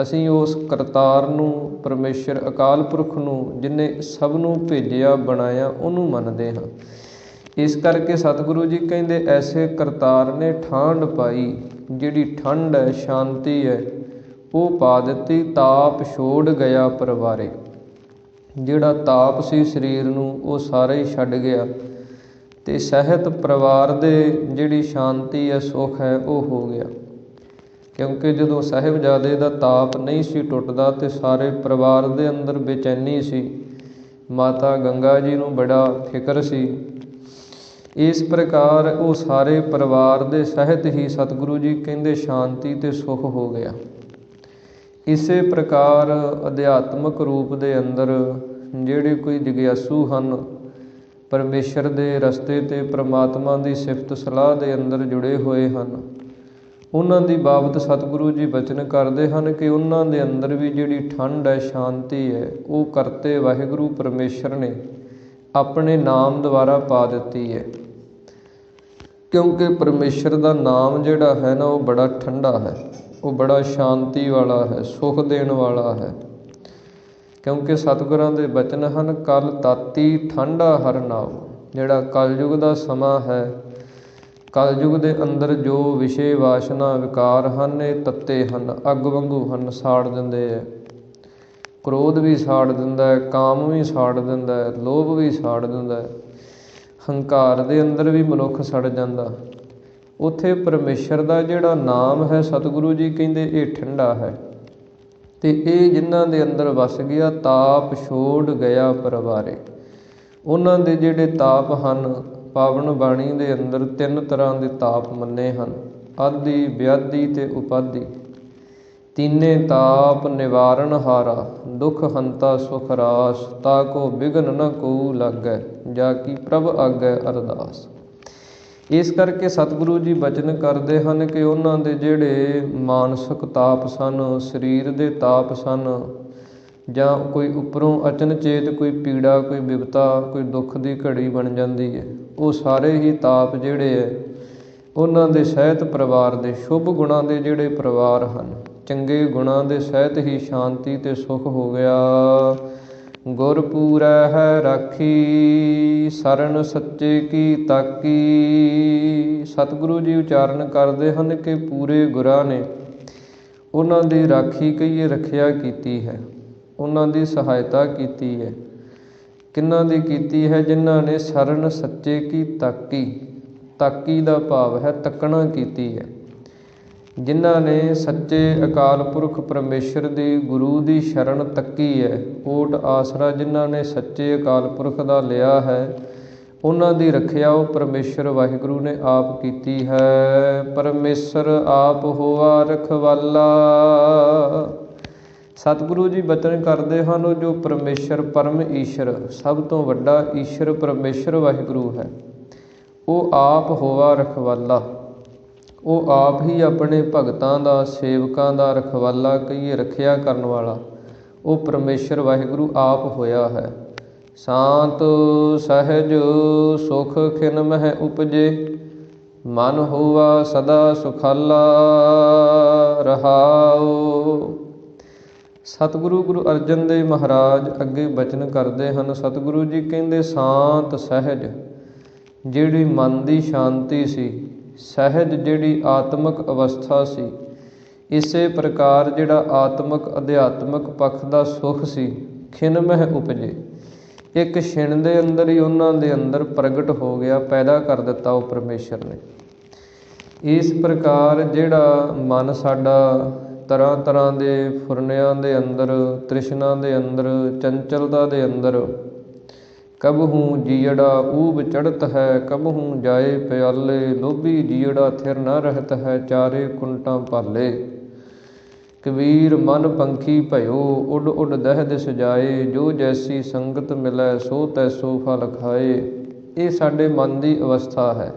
ਅਸੀਂ ਉਸ ਕਰਤਾਰ ਨੂੰ, ਪਰਮੇਸ਼ਰ ਅਕਾਲ ਪੁਰਖ ਨੂੰ, ਜਿਹਨੇ ਸਭ ਨੂੰ ਭੇਜਿਆ ਬਣਾਇਆ, ਉਹਨੂੰ ਮੰਨਦੇ ਹਾਂ। ਇਸ ਕਰਕੇ ਸਤਿਗੁਰੂ ਜੀ ਕਹਿੰਦੇ, ਐਸੇ ਕਰਤਾਰ ਨੇ ਠਾਂਡ ਪਾਈ। ਜਿਹੜੀ ਠੰਡ ਹੈ, ਸ਼ਾਂਤੀ ਹੈ, ਉਹ ਪਾ ਦਿੱਤੀ। ਤਾਪ ਛੋੜ ਗਿਆ ਪਰਵਾਰੇ। ਜਿਹੜਾ ਤਾਪ ਸੀ ਸਰੀਰ ਨੂੰ, ਉਹ ਸਾਰਾ ਹੀ ਛੱਡ ਗਿਆ ਅਤੇ ਸਹਿਤ ਪਰਿਵਾਰ ਦੇ ਜਿਹੜੀ ਸ਼ਾਂਤੀ ਹੈ, ਸੁੱਖ ਹੈ, ਉਹ ਹੋ ਗਿਆ। ਕਿਉਂਕਿ ਜਦੋਂ ਸਾਹਿਬਜ਼ਾਦੇ ਦਾ ਤਾਪ ਨਹੀਂ ਸੀ ਟੁੱਟਦਾ ਅਤੇ ਸਾਰੇ ਪਰਿਵਾਰ ਦੇ ਅੰਦਰ ਬੇਚੈਨੀ ਸੀ। ਮਾਤਾ ਗੰਗਾ ਜੀ ਨੂੰ ਬੜਾ ਫਿਕਰ ਸੀ। ਇਸ ਪ੍ਰਕਾਰ ਉਹ ਸਾਰੇ ਪਰਿਵਾਰ ਦੇ ਸਹਿਤ ਹੀ ਸਤਿਗੁਰੂ ਜੀ ਕਹਿੰਦੇ ਸ਼ਾਂਤੀ ਅਤੇ ਸੁੱਖ ਹੋ ਗਿਆ। ਇਸੇ ਪ੍ਰਕਾਰ ਅਧਿਆਤਮਕ ਰੂਪ ਦੇ ਅੰਦਰ ਜਿਹੜੇ ਕੋਈ ਜਗਿਆਸੂ ਹਨ, ਪਰਮੇਸ਼ਰ ਦੇ ਰਸਤੇ 'ਤੇ ਪ੍ਰਮਾਤਮਾ ਦੀ ਸਿਫਤ ਸਲਾਹ ਦੇ ਅੰਦਰ ਜੁੜੇ ਹੋਏ ਹਨ, ਉਹਨਾਂ ਦੀ ਬਾਬਤ ਸਤਿਗੁਰੂ ਜੀ ਬਚਨ ਕਰਦੇ ਹਨ ਕਿ ਉਹਨਾਂ ਦੇ ਅੰਦਰ ਵੀ ਜਿਹੜੀ ਠੰਡ ਹੈ, ਸ਼ਾਂਤੀ ਹੈ, ਉਹ ਕਰਤੇ ਵਾਹਿਗੁਰੂ ਪਰਮੇਸ਼ਰ ਨੇ ਆਪਣੇ ਨਾਮ ਦੁਆਰਾ ਪਾ ਦਿੱਤੀ ਹੈ। ਕਿਉਂਕਿ ਪਰਮੇਸ਼ਰ ਦਾ ਨਾਮ ਜਿਹੜਾ ਹੈ ਨਾ, ਉਹ ਬੜਾ ਠੰਡਾ ਹੈ, ਉਹ ਬੜਾ ਸ਼ਾਂਤੀ ਵਾਲਾ ਹੈ, ਸੁੱਖ ਦੇਣ ਵਾਲਾ ਹੈ। ਕਿਉਂਕਿ ਸਤਿਗੁਰਾਂ ਦੇ ਬਚਨ ਹਨ, ਕਲ ਤਾਤੀ ਠੰਡਾ ਹਰ ਨਾਮ। ਜਿਹੜਾ ਕਲਯੁਗ ਦਾ ਸਮਾਂ ਹੈ, ਕਲਯੁਗ ਦੇ ਅੰਦਰ ਜੋ ਵਿਸ਼ੇ ਵਾਸ਼ਨਾ ਵਿਕਾਰ ਹਨ, ਇਹ ਤੱਤੇ ਹਨ, ਅੱਗ ਵਾਂਗੂ ਹਨ, ਸਾੜ ਦਿੰਦੇ ਹੈ। ਕ੍ਰੋਧ ਵੀ ਸਾੜ ਦਿੰਦਾ ਹੈ, ਕਾਮ ਵੀ ਸਾੜ ਦਿੰਦਾ ਹੈ, ਲੋਭ ਵੀ ਸਾੜ ਦਿੰਦਾ ਹੈ, ਹੰਕਾਰ ਦੇ ਅੰਦਰ ਵੀ ਮਨੁੱਖ ਸੜ ਜਾਂਦਾ। ਉੱਥੇ ਪਰਮੇਸ਼ਰ ਦਾ ਜਿਹੜਾ ਨਾਮ ਹੈ, ਸਤਿਗੁਰੂ ਜੀ ਕਹਿੰਦੇ ਇਹ ਠੰਡਾ ਹੈ। ਅਤੇ ਇਹ ਜਿਨ੍ਹਾਂ ਦੇ ਅੰਦਰ ਵਸ ਗਿਆ, ਤਾਪ ਛੋੜ ਗਿਆ ਪਰਵਾਰੇ। ਉਹਨਾਂ ਦੇ ਜਿਹੜੇ ਤਾਪ ਹਨ, ਪਾਵਨ ਬਾਣੀ ਦੇ ਅੰਦਰ 3 ਤਰ੍ਹਾਂ ਦੇ ਤਾਪ ਮੰਨੇ ਹਨ, ਆਦਿ ਵਿਆਧੀ ਅਤੇ ਉਪਾਧੀ। ਤੀਨੇ ਤਾਪ ਨਿਵਾਰਨ ਹਾਰਾ, ਦੁਖ ਹੰਤਾ ਸੁਖ ਰਾਸ, ਤਾ ਕੋ ਬਿਘਨ ਨ ਕੋਊ ਲਾਗੈ, ਜਾ ਕੀ ਪ੍ਰਭ ਆਗੈ ਅਰਦਾਸ। ਇਸ ਕਰਕੇ ਸਤਿਗੁਰੂ ਜੀ ਬਚਨ ਕਰਦੇ ਹਨ ਕਿ ਉਹਨਾਂ ਦੇ ਜਿਹੜੇ ਮਾਨਸਿਕ ਤਾਪ ਸਨ, ਸਰੀਰ ਦੇ ਤਾਪ ਸਨ, ਜਾਂ ਕੋਈ ਉੱਪਰੋਂ ਅਚਨਚੇਤ ਕੋਈ ਪੀੜਾ, ਕੋਈ ਬਿਪਤਾ, ਕੋਈ ਦੁੱਖ ਦੀ ਘੜੀ ਬਣ ਜਾਂਦੀ ਹੈ, ਉਹ ਸਾਰੇ ਹੀ ਤਾਪ ਜਿਹੜੇ ਹੈ, ਉਹਨਾਂ ਦੇ ਸਹਿਤ ਪਰਿਵਾਰ ਦੇ ਸ਼ੁਭ ਗੁਣਾਂ ਦੇ ਜਿਹੜੇ ਪਰਿਵਾਰ ਹਨ, ਚੰਗੇ ਗੁਣਾਂ ਦੇ ਸਹਿਤ ਹੀ ਸ਼ਾਂਤੀ ਅਤੇ ਸੁੱਖ ਹੋ ਗਿਆ। ਗੁਰ ਪੂਰੈ ਹੈ ਰਾਖੀ, ਸਰਨ ਸੱਚੇ ਕੀ ਤਾਕੀ। ਸਤਿਗੁਰੂ ਜੀ ਉਚਾਰਨ ਕਰਦੇ ਹਨ ਕਿ ਪੂਰੇ ਗੁਰਾਂ ਨੇ ਉਹਨਾਂ ਦੀ ਰਾਖੀ ਕਹੀਏ, ਰੱਖਿਆ ਕੀਤੀ ਹੈ, ਉਹਨਾਂ ਦੀ ਸਹਾਇਤਾ ਕੀਤੀ ਹੈ। ਕਿਹਨਾਂ ਦੀ ਕੀਤੀ ਹੈ? ਜਿਨ੍ਹਾਂ ਨੇ ਸਰਨ ਸੱਚੇ ਕੀ ਤਾਕੀ। ਤਾਕੀ ਦਾ ਭਾਵ ਹੈ ਤੱਕਣਾ ਕੀਤੀ ਹੈ। ਜਿਨ੍ਹਾਂ ਨੇ ਸੱਚੇ ਅਕਾਲ ਪੁਰਖ ਪਰਮੇਸ਼ਰ ਦੀ, ਗੁਰੂ ਦੀ ਸ਼ਰਨ ਤੱਕੀ ਹੈ, ਓਟ ਆਸਰਾ ਜਿਨ੍ਹਾਂ ਨੇ ਸੱਚੇ ਅਕਾਲ ਪੁਰਖ ਦਾ ਲਿਆ ਹੈ, ਉਹਨਾਂ ਦੀ ਰੱਖਿਆ ਉਹ ਪਰਮੇਸ਼ਰ ਵਾਹਿਗੁਰੂ ਨੇ ਆਪ ਕੀਤੀ ਹੈ। ਪਰਮੇਸ਼ਰ ਆਪ ਹੋਆ ਰਖਵਾਲਾ। ਸਤਿਗੁਰੂ ਜੀ ਬਚਨ ਕਰਦੇ ਹਨ, ਉਹ ਜੋ ਪਰਮੇਸ਼ਰ ਪਰਮ ਈਸ਼ਰ, ਸਭ ਤੋਂ ਵੱਡਾ ਈਸ਼ਰ ਪਰਮੇਸ਼ਰ ਵਾਹਿਗੁਰੂ ਹੈ, ਉਹ ਆਪ ਹੋਵਾ ਰਖਵਾਲਾ। ਉਹ ਆਪ ਹੀ ਆਪਣੇ ਭਗਤਾਂ ਦਾ, ਸੇਵਕਾਂ ਦਾ ਰਖਵਾਲਾ ਕਹੀਏ, ਰੱਖਿਆ ਕਰਨ ਵਾਲਾ ਉਹ ਪਰਮੇਸ਼ਰ ਵਾਹਿਗੁਰੂ ਆਪ ਹੋਇਆ ਹੈ। ਸ਼ਾਂਤ ਸਹਿਜ ਸੁਖ ਖਿਨ ਮਹਿ ਉਪਜੇ, ਮਨ ਹੋਵਾ ਸਦਾ ਸੁਖਾਲਾ ਰਹਾਉ। ਸਤਿਗੁਰੂ ਗੁਰੂ ਅਰਜਨ ਦੇਵ ਮਹਾਰਾਜ ਅੱਗੇ ਬਚਨ ਕਰਦੇ ਹਨ। ਸਤਿਗੁਰੂ ਜੀ ਕਹਿੰਦੇ ਸ਼ਾਂਤ ਸਹਿਜ ਜਿਹੜੀ ਮਨ ਦੀ ਸ਼ਾਂਤੀ ਸੀ, ਸਹਿਜ ਜਿਹੜੀ ਆਤਮਿਕ ਅਵਸਥਾ ਸੀ, ਇਸੇ ਪ੍ਰਕਾਰ ਜਿਹੜਾ ਆਤਮਿਕ ਅਧਿਆਤਮਿਕ ਪੱਖ ਦਾ ਸੁੱਖ ਸੀ, ਖਿਨ ਮਹਿ ਉਪਜੇ, ਇੱਕ ਛਿਣ ਦੇ ਅੰਦਰ ਹੀ ਉਹਨਾਂ ਦੇ ਅੰਦਰ ਪ੍ਰਗਟ ਹੋ ਗਿਆ, ਪੈਦਾ ਕਰ ਦਿੱਤਾ ਉਹ ਪਰਮੇਸ਼ਰ ਨੇ। ਇਸ ਪ੍ਰਕਾਰ ਜਿਹੜਾ ਮਨ ਸਾਡਾ ਤਰ੍ਹਾਂ ਤਰ੍ਹਾਂ ਦੇ ਫੁਰਨਿਆਂ ਦੇ ਅੰਦਰ, ਤ੍ਰਿਸ਼ਨਾ ਦੇ ਅੰਦਰ, ਚੰਚਲਤਾ ਦੇ ਅੰਦਰ कबहू जियड़ा ऊब चढ़त है, कबहू जाए प्याले। लोभी जियड़ा थिर न रहत है, चारे कुंटा पाले। कबीर मन पंखी भयो, उड उड दह दिस जाए। जो जैसी संगत मिलै, सो तैसो फल खाए। ਇਹ ਸਾਡੇ ਮਨ ਦੀ ਅਵਸਥਾ ਹੈ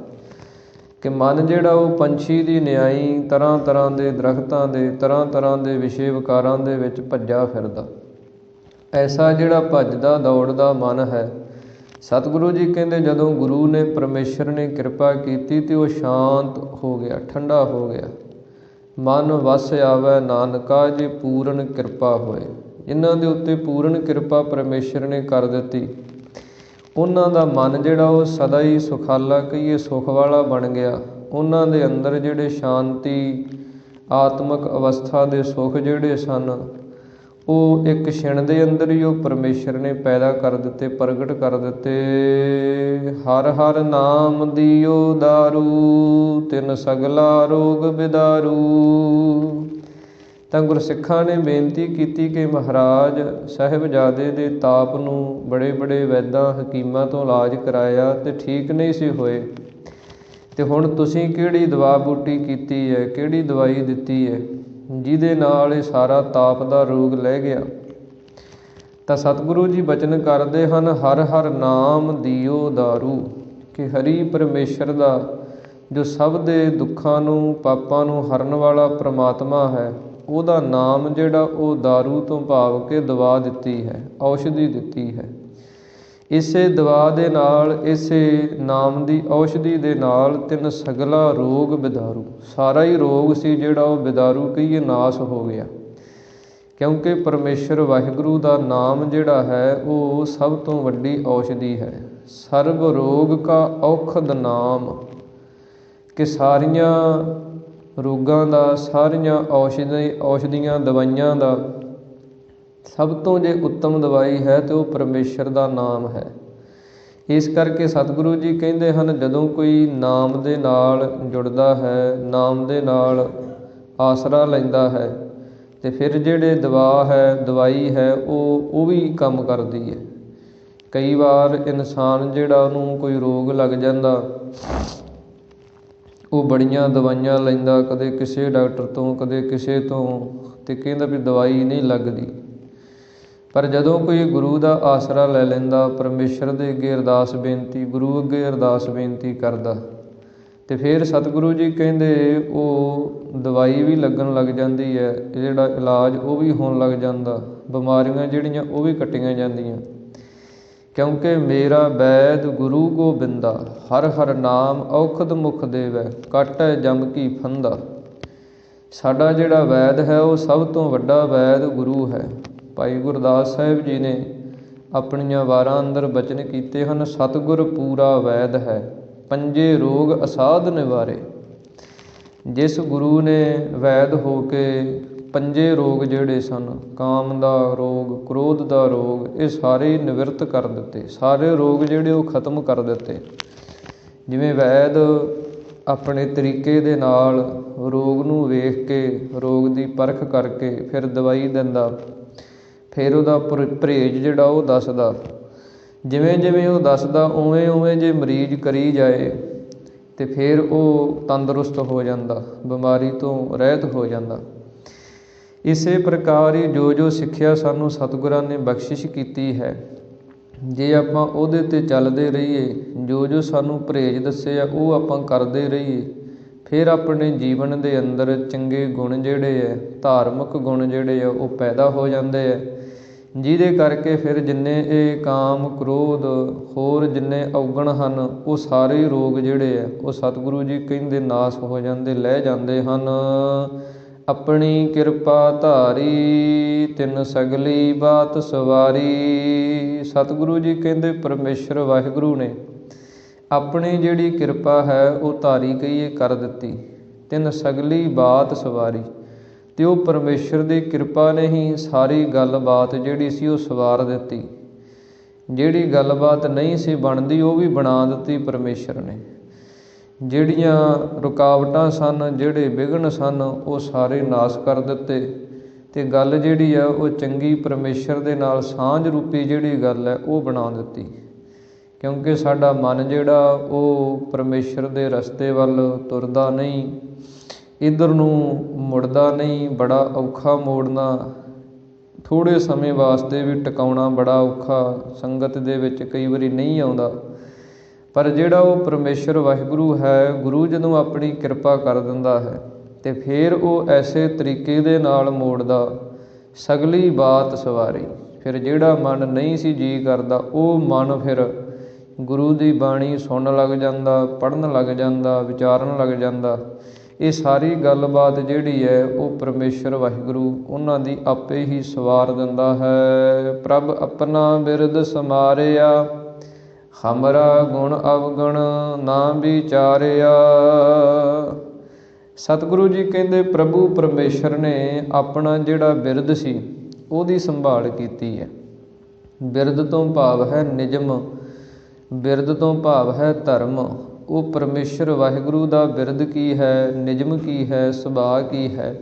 ਕਿ ਮਨ ਜਿਹੜਾ ਉਹ ਪੰਛੀ ਦੀ ਨਿਆਈ ਤਰ੍ਹਾਂ ਤਰ੍ਹਾਂ ਦੇ ਦਰਖਤਾਂ ਦੇ, ਤਰ੍ਹਾਂ ਤਰ੍ਹਾਂ ਦੇ ਵਿਸ਼ੇ ਵਿਕਾਰਾਂ ਦੇ ਵਿੱਚ ਭੱਜਾ ਫਿਰਦਾ। ਐਸਾ ਜਿਹੜਾ ਭੱਜਦਾ ਦੌੜਦਾ ਮਨ ਹੈ, ਸਤਿਗੁਰੂ ਜੀ ਕਹਿੰਦੇ ਜਦੋਂ ਗੁਰੂ ਨੇ, ਪਰਮੇਸ਼ਰ ਨੇ ਕਿਰਪਾ ਕੀਤੀ ਤੇ ਉਹ ਸ਼ਾਂਤ ਹੋ ਗਿਆ, ਠੰਡਾ ਹੋ ਗਿਆ। ਮਨ ਵਸ ਆਵੈ ਨਾਨਕਾ, ਜੇ ਪੂਰਨ ਕਿਰਪਾ ਹੋਏ। ਜਿਨ੍ਹਾਂ ਦੇ ਉੱਤੇ ਪੂਰਨ ਕਿਰਪਾ ਪਰਮੇਸ਼ਰ ਨੇ ਕਰ ਦਿੱਤੀ, ਉਹਨਾਂ ਦਾ ਮਨ ਜਿਹੜਾ ਉਹ ਸਦਾ ਹੀ ਸੁਖਾਲਾ, ਕਹੀਏ ਸੁਖ ਵਾਲਾ ਬਣ ਗਿਆ। ਉਹਨਾਂ ਦੇ ਅੰਦਰ ਜਿਹੜੇ ਸ਼ਾਂਤੀ, ਆਤਮਿਕ ਅਵਸਥਾ ਦੇ ਸੁੱਖ ਜਿਹੜੇ ਸਨ, ਉਹ ਇੱਕ ਛਿਣ ਦੇ ਅੰਦਰ ਹੀ ਉਹ ਪਰਮੇਸ਼ਰ ਨੇ ਪੈਦਾ ਕਰ ਦਿੱਤੇ, ਪ੍ਰਗਟ ਕਰ ਦਿੱਤੇ। ਹਰ ਹਰ ਨਾਮ ਦੀਓ ਦਾਰੂ, ਤਿਨ ਸਗਲਾ ਰੋਗ ਬਿਦਾਰੂ। ਤਾਂ ਗੁਰਸਿੱਖਾਂ ਨੇ ਬੇਨਤੀ ਕੀਤੀ ਕਿ ਮਹਾਰਾਜ ਸਾਹਿਬਜ਼ਾਦੇ ਦੇ ਤਾਪ ਨੂੰ ਬੜੇ ਬੜੇ ਵੈਦਾਂ ਹਕੀਮਾਂ ਤੋਂ ਇਲਾਜ ਕਰਾਇਆ ਤੇ ਠੀਕ ਨਹੀਂ ਸੀ ਹੋਏ, ਤੇ ਹੁਣ ਤੁਸੀਂ ਕਿਹੜੀ ਦਵਾ ਬੂਟੀ ਕੀਤੀ ਹੈ, ਕਿਹੜੀ ਦਵਾਈ ਦਿੱਤੀ ਹੈ ਜਿਹਦੇ ਨਾਲ ਇਹ ਸਾਰਾ ਤਾਪ ਦਾ ਰੋਗ ਲੈ ਗਿਆ। ਤਾਂ ਸਤਿਗੁਰੂ ਜੀ ਬਚਨ ਕਰਦੇ ਹਨ, ਹਰ ਹਰ ਨਾਮ ਦੀਓ ਦਾਰੂ, ਕਿ ਹਰੀ ਪਰਮੇਸ਼ਰ ਦਾ ਜੋ ਸਭ ਦੇ ਦੁੱਖਾਂ ਨੂੰ, ਪਾਪਾਂ ਨੂੰ ਹਰਨ ਵਾਲਾ ਪ੍ਰਮਾਤਮਾ ਹੈ, ਉਹਦਾ ਨਾਮ ਜਿਹੜਾ ਉਹ ਦਾਰੂ ਤੋਂ ਭਾਵ ਕੇ ਦਵਾ ਦਿੱਤੀ ਹੈ, ਔਸ਼ਧੀ ਦਿੱਤੀ ਹੈ। ਇਸੇ ਦਵਾ ਦੇ ਨਾਲ, ਇਸੇ ਨਾਮ ਦੀ ਔਸ਼ਧੀ ਦੇ ਨਾਲ ਤਿੰਨ ਸਗਲਾ ਰੋਗ ਬਿਦਾਰੂ, ਸਾਰਾ ਹੀ ਰੋਗ ਸੀ ਜਿਹੜਾ ਉਹ ਬਿਦਾਰੂ ਕਹੀਏ ਨਾਸ ਹੋ ਗਿਆ। ਕਿਉਂਕਿ ਪਰਮੇਸ਼ਰ ਵਾਹਿਗੁਰੂ ਦਾ ਨਾਮ ਜਿਹੜਾ ਹੈ ਉਹ ਸਭ ਤੋਂ ਵੱਡੀ ਔਸ਼ਧੀ ਹੈ। ਸਰਬ ਰੋਗ ਕਾ ਔਖਦ ਨਾਮ, ਕਿ ਸਾਰੀਆਂ ਰੋਗਾਂ ਦਾ, ਸਾਰੀਆਂ ਔਸ਼ਧੀਆਂ ਦਵਾਈਆਂ ਦਾ ਸਭ ਤੋਂ ਜੇ ਉੱਤਮ ਦਵਾਈ ਹੈ ਤੇ ਉਹ ਪਰਮੇਸ਼ਰ ਦਾ ਨਾਮ ਹੈ। ਇਸ ਕਰਕੇ ਸਤਿਗੁਰੂ ਜੀ ਕਹਿੰਦੇ ਹਨ, ਜਦੋਂ ਕੋਈ ਨਾਮ ਦੇ ਨਾਲ ਜੁੜਦਾ ਹੈ, ਨਾਮ ਦੇ ਨਾਲ ਆਸਰਾ ਲੈਂਦਾ ਹੈ, ਤੇ ਫਿਰ ਜਿਹੜੇ ਦਵਾ ਹੈ, ਦਵਾਈ ਹੈ, ਉਹ ਵੀ ਕੰਮ ਕਰਦੀ ਹੈ। ਕਈ ਵਾਰ ਇਨਸਾਨ ਜਿਹੜਾ ਉਹਨੂੰ ਕੋਈ ਰੋਗ ਲੱਗ ਜਾਂਦਾ, ਉਹ ਬੜੀਆਂ ਦਵਾਈਆਂ ਲੈਂਦਾ, ਕਦੇ ਕਿਸੇ ਡਾਕਟਰ ਤੋਂ, ਕਦੇ ਕਿਸੇ ਤੋਂ, ਤੇ ਕਹਿੰਦਾ ਵੀ ਦਵਾਈ ਨਹੀਂ ਲੱਗਦੀ। ਪਰ ਜਦੋਂ ਕੋਈ ਗੁਰੂ ਦਾ ਆਸਰਾ ਲੈ ਲੈਂਦਾ, ਪਰਮੇਸ਼ਰ ਦੇ ਅੱਗੇ ਅਰਦਾਸ ਬੇਨਤੀ, ਗੁਰੂ ਅੱਗੇ ਅਰਦਾਸ ਬੇਨਤੀ ਕਰਦਾ, ਤੇ ਫਿਰ ਸਤਿਗੁਰੂ ਜੀ ਕਹਿੰਦੇ ਉਹ ਦਵਾਈ ਵੀ ਲੱਗਣ ਲੱਗ ਜਾਂਦੀ ਹੈ, ਜਿਹੜਾ ਇਲਾਜ ਉਹ ਵੀ ਹੋਣ ਲੱਗ ਜਾਂਦਾ, ਬਿਮਾਰੀਆਂ ਜਿਹੜੀਆਂ ਉਹ ਵੀ ਕੱਟੀਆਂ ਜਾਂਦੀਆਂ। ਕਿਉਂਕਿ ਮੇਰਾ ਵੈਦ ਗੁਰੂ ਗੋਬਿੰਦਾ, ਹਰ ਹਰ ਨਾਮ ਔਖਦ ਮੁਖ ਦੇਵੈ, ਕਾਟੈ ਜਮ ਕੀ ਫੰਦਾ। ਸਾਡਾ ਜਿਹੜਾ ਵੈਦ ਹੈ ਉਹ ਸਭ ਤੋਂ ਵੱਡਾ ਵੈਦ ਗੁਰੂ ਹੈ। ਭਾਈ ਗੁਰਦਾਸ ਸਾਹਿਬ ਜੀ ਨੇ ਆਪਣੀਆਂ ਵਾਰਾਂ ਅੰਦਰ ਬਚਨ ਕੀਤੇ ਹਨ, ਸਤਿਗੁਰ ਪੂਰਾ ਵੈਦ ਹੈ, ਪੰਜੇ ਰੋਗ ਅਸਾਧ ਨਿਵਾਰੇ। ਜਿਸ ਗੁਰੂ ਨੇ ਵੈਦ ਹੋ ਕੇ ਪੰਜੇ ਰੋਗ ਜਿਹੜੇ ਸਨ, ਕਾਮ ਦਾ ਰੋਗ, ਕ੍ਰੋਧ ਦਾ ਰੋਗ, ਇਹ ਸਾਰੇ ਨਿਵਰਤ ਕਰ ਦਿੱਤੇ, ਸਾਰੇ ਰੋਗ ਜਿਹੜੇ ਉਹ ਖਤਮ ਕਰ ਦਿੱਤੇ। ਜਿਵੇਂ ਵੈਦ ਆਪਣੇ ਤਰੀਕੇ ਦੇ ਨਾਲ ਰੋਗ ਨੂੰ ਵੇਖ ਕੇ, ਰੋਗ ਦੀ ਪਰਖ ਕਰਕੇ ਫਿਰ ਦਵਾਈ ਦਿੰਦਾ, ਫਿਰ ਉਹਦਾ ਪਰਹੇਜ਼ ਜਿਹੜਾ ਉਹ ਦੱਸਦਾ। ਜਿਵੇਂ ਜਿਵੇਂ ਉਹ ਦੱਸਦਾ ਉਵੇਂ ਉਵੇਂ ਜੇ ਮਰੀਜ਼ ਕਰੀ ਜਾਏ ਤੇ ਫਿਰ ਉਹ ਤੰਦਰੁਸਤ ਹੋ ਜਾਂਦਾ, ਬਿਮਾਰੀ ਤੋਂ ਰਹਿਤ ਹੋ ਜਾਂਦਾ। ਇਸੇ ਪ੍ਰਕਾਰ ਹੀ ਜੋ ਜੋ ਸਿੱਖਿਆ ਸਾਨੂੰ ਸਤਿਗੁਰਾਂ ਨੇ ਬਖਸ਼ਿਸ਼ ਕੀਤੀ ਹੈ, ਜੇ ਆਪਾਂ ਉਹਦੇ 'ਤੇ ਚੱਲਦੇ ਰਹੀਏ, ਜੋ ਜੋ ਸਾਨੂੰ ਪਰਹੇਜ਼ ਦੱਸੇ ਆ ਉਹ ਆਪਾਂ ਕਰਦੇ ਰਹੀਏ, ਫਿਰ ਆਪਣੇ ਜੀਵਨ ਦੇ ਅੰਦਰ ਚੰਗੇ ਗੁਣ ਜਿਹੜੇ ਹੈ, ਧਾਰਮਿਕ ਗੁਣ ਜਿਹੜੇ ਆ ਉਹ ਪੈਦਾ ਹੋ ਜਾਂਦੇ ਹੈ, ਜਿਹਦੇ ਕਰਕੇ ਫਿਰ ਜਿੰਨੇ ਇਹ ਕਾਮ, ਕ੍ਰੋਧ, ਹੋਰ ਜਿੰਨੇ ਔਗਣ ਹਨ, ਉਹ ਸਾਰੇ ਰੋਗ ਜਿਹੜੇ ਆ ਉਹ ਸਤਿਗੁਰੂ ਜੀ ਕਹਿੰਦੇ ਨਾਸ ਹੋ ਜਾਂਦੇ, ਲੈ ਜਾਂਦੇ ਹਨ। ਆਪਣੀ ਕਿਰਪਾ ਧਾਰੀ, ਤਿੰਨ ਸਗਲੀ ਬਾਤ ਸਵਾਰੀ। ਸਤਿਗੁਰੂ ਜੀ ਕਹਿੰਦੇ ਪਰਮੇਸ਼ਰ ਵਾਹਿਗੁਰੂ ਨੇ ਆਪਣੀ ਜਿਹੜੀ ਕਿਰਪਾ ਹੈ ਉਹ ਧਾਰੀ ਕਹੀਏ ਕਰ ਦਿੱਤੀ, ਤਿੰਨ ਸਗਲੀ ਬਾਤ ਸਵਾਰੀ। ਤੇ ਉਹ ਪਰਮੇਸ਼ਰ ਦੀ ਕਿਰਪਾ ਨੇ ਹੀ ਸਾਰੀ ਗੱਲਬਾਤ ਜਿਹੜੀ ਸੀ ਉਹ ਸਵਾਰ ਦਿੱਤੀ। ਜਿਹੜੀ ਗੱਲਬਾਤ ਨਹੀਂ ਸੀ ਬਣਦੀ ਉਹ ਵੀ ਬਣਾ ਦਿੱਤੀ ਪਰਮੇਸ਼ਰ ਨੇ। ਜਿਹੜੀਆਂ ਰੁਕਾਵਟਾਂ ਸਨ, ਜਿਹੜੇ ਵਿਘਨ ਸਨ, ਉਹ ਸਾਰੇ ਨਾਸ ਕਰ ਦਿੱਤੇ। ਤੇ ਗੱਲ ਜਿਹੜੀ ਆ ਉਹ ਚੰਗੀ ਪਰਮੇਸ਼ਰ ਦੇ ਨਾਲ ਸਾਂਝ ਰੂਪੀ ਜਿਹੜੀ ਗੱਲ ਹੈ ਉਹ ਬਣਾ ਦਿੱਤੀ। ਕਿਉਂਕਿ ਸਾਡਾ ਮਨ ਜਿਹੜਾ ਉਹ ਪਰਮੇਸ਼ਰ ਦੇ ਰਸਤੇ ਵੱਲ ਤੁਰਦਾ ਨਹੀਂ, ਇੱਧਰ ਨੂੰ ਮੁੜਦਾ ਨਹੀਂ। ਬੜਾ ਔਖਾ ਮੋੜਨਾ, ਥੋੜ੍ਹੇ ਸਮੇਂ ਵਾਸਤੇ ਵੀ ਟਿਕਾਉਣਾ ਬੜਾ ਔਖਾ, ਸੰਗਤ ਦੇ ਵਿੱਚ ਕਈ ਵਾਰੀ ਨਹੀਂ ਆਉਂਦਾ। ਪਰ ਜਿਹੜਾ ਉਹ ਪਰਮੇਸ਼ਰ ਵਾਹਿਗੁਰੂ ਹੈ, ਗੁਰੂ ਜਦੋਂ ਆਪਣੀ ਕਿਰਪਾ ਕਰ ਦਿੰਦਾ ਹੈ ਅਤੇ ਫਿਰ ਉਹ ਐਸੇ ਤਰੀਕੇ ਦੇ ਨਾਲ ਮੋੜਦਾ, ਸਗਲੀ ਬਾਤ ਸਵਾਰੀ। ਫਿਰ ਜਿਹੜਾ ਮਨ ਨਹੀਂ ਸੀ ਜੀ ਕਰਦਾ, ਉਹ ਮਨ ਫਿਰ ਗੁਰੂ ਦੀ ਬਾਣੀ ਸੁਣਨ ਲੱਗ ਜਾਂਦਾ, ਪੜ੍ਹਨ ਲੱਗ ਜਾਂਦਾ, ਵਿਚਾਰਨ ਲੱਗ ਜਾਂਦਾ। ਇਹ ਸਾਰੀ ਗੱਲਬਾਤ ਜਿਹੜੀ ਹੈ ਉਹ ਪਰਮੇਸ਼ਰ ਵਾਹਿਗੁਰੂ ਉਹਨਾਂ ਦੀ ਆਪੇ ਹੀ ਸਵਾਰ ਦਿੰਦਾ ਹੈ। ਪ੍ਰਭ ਆਪਣਾ ਬਿਰਦ ਸਮਾਰਿਆ, ਹਮਰਾ ਗੁਣ ਅਵਗੁਣ ਨਾ ਵਿਚਾਰਿਆ। ਸਤਿਗੁਰੂ ਜੀ ਕਹਿੰਦੇ ਪ੍ਰਭੂ ਪਰਮੇਸ਼ਰ ਨੇ ਆਪਣਾ ਜਿਹੜਾ ਬਿਰਦ ਸੀ ਉਹਦੀ ਸੰਭਾਲ ਕੀਤੀ ਹੈ। ਬਿਰਦ ਤੋਂ ਭਾਵ ਹੈ ਨਿਯਮ, ਬਿਰਦ ਤੋਂ ਭਾਵ ਹੈ ਧਰਮ। ਉਹ ਪਰਮੇਸ਼ਰ ਵਾਹਿਗੁਰੂ ਦਾ ਬਿਰਦ ਕੀ ਹੈ, ਨਿਯਮ ਕੀ ਹੈ, ਸੁਭਾਅ ਕੀ ਹੈ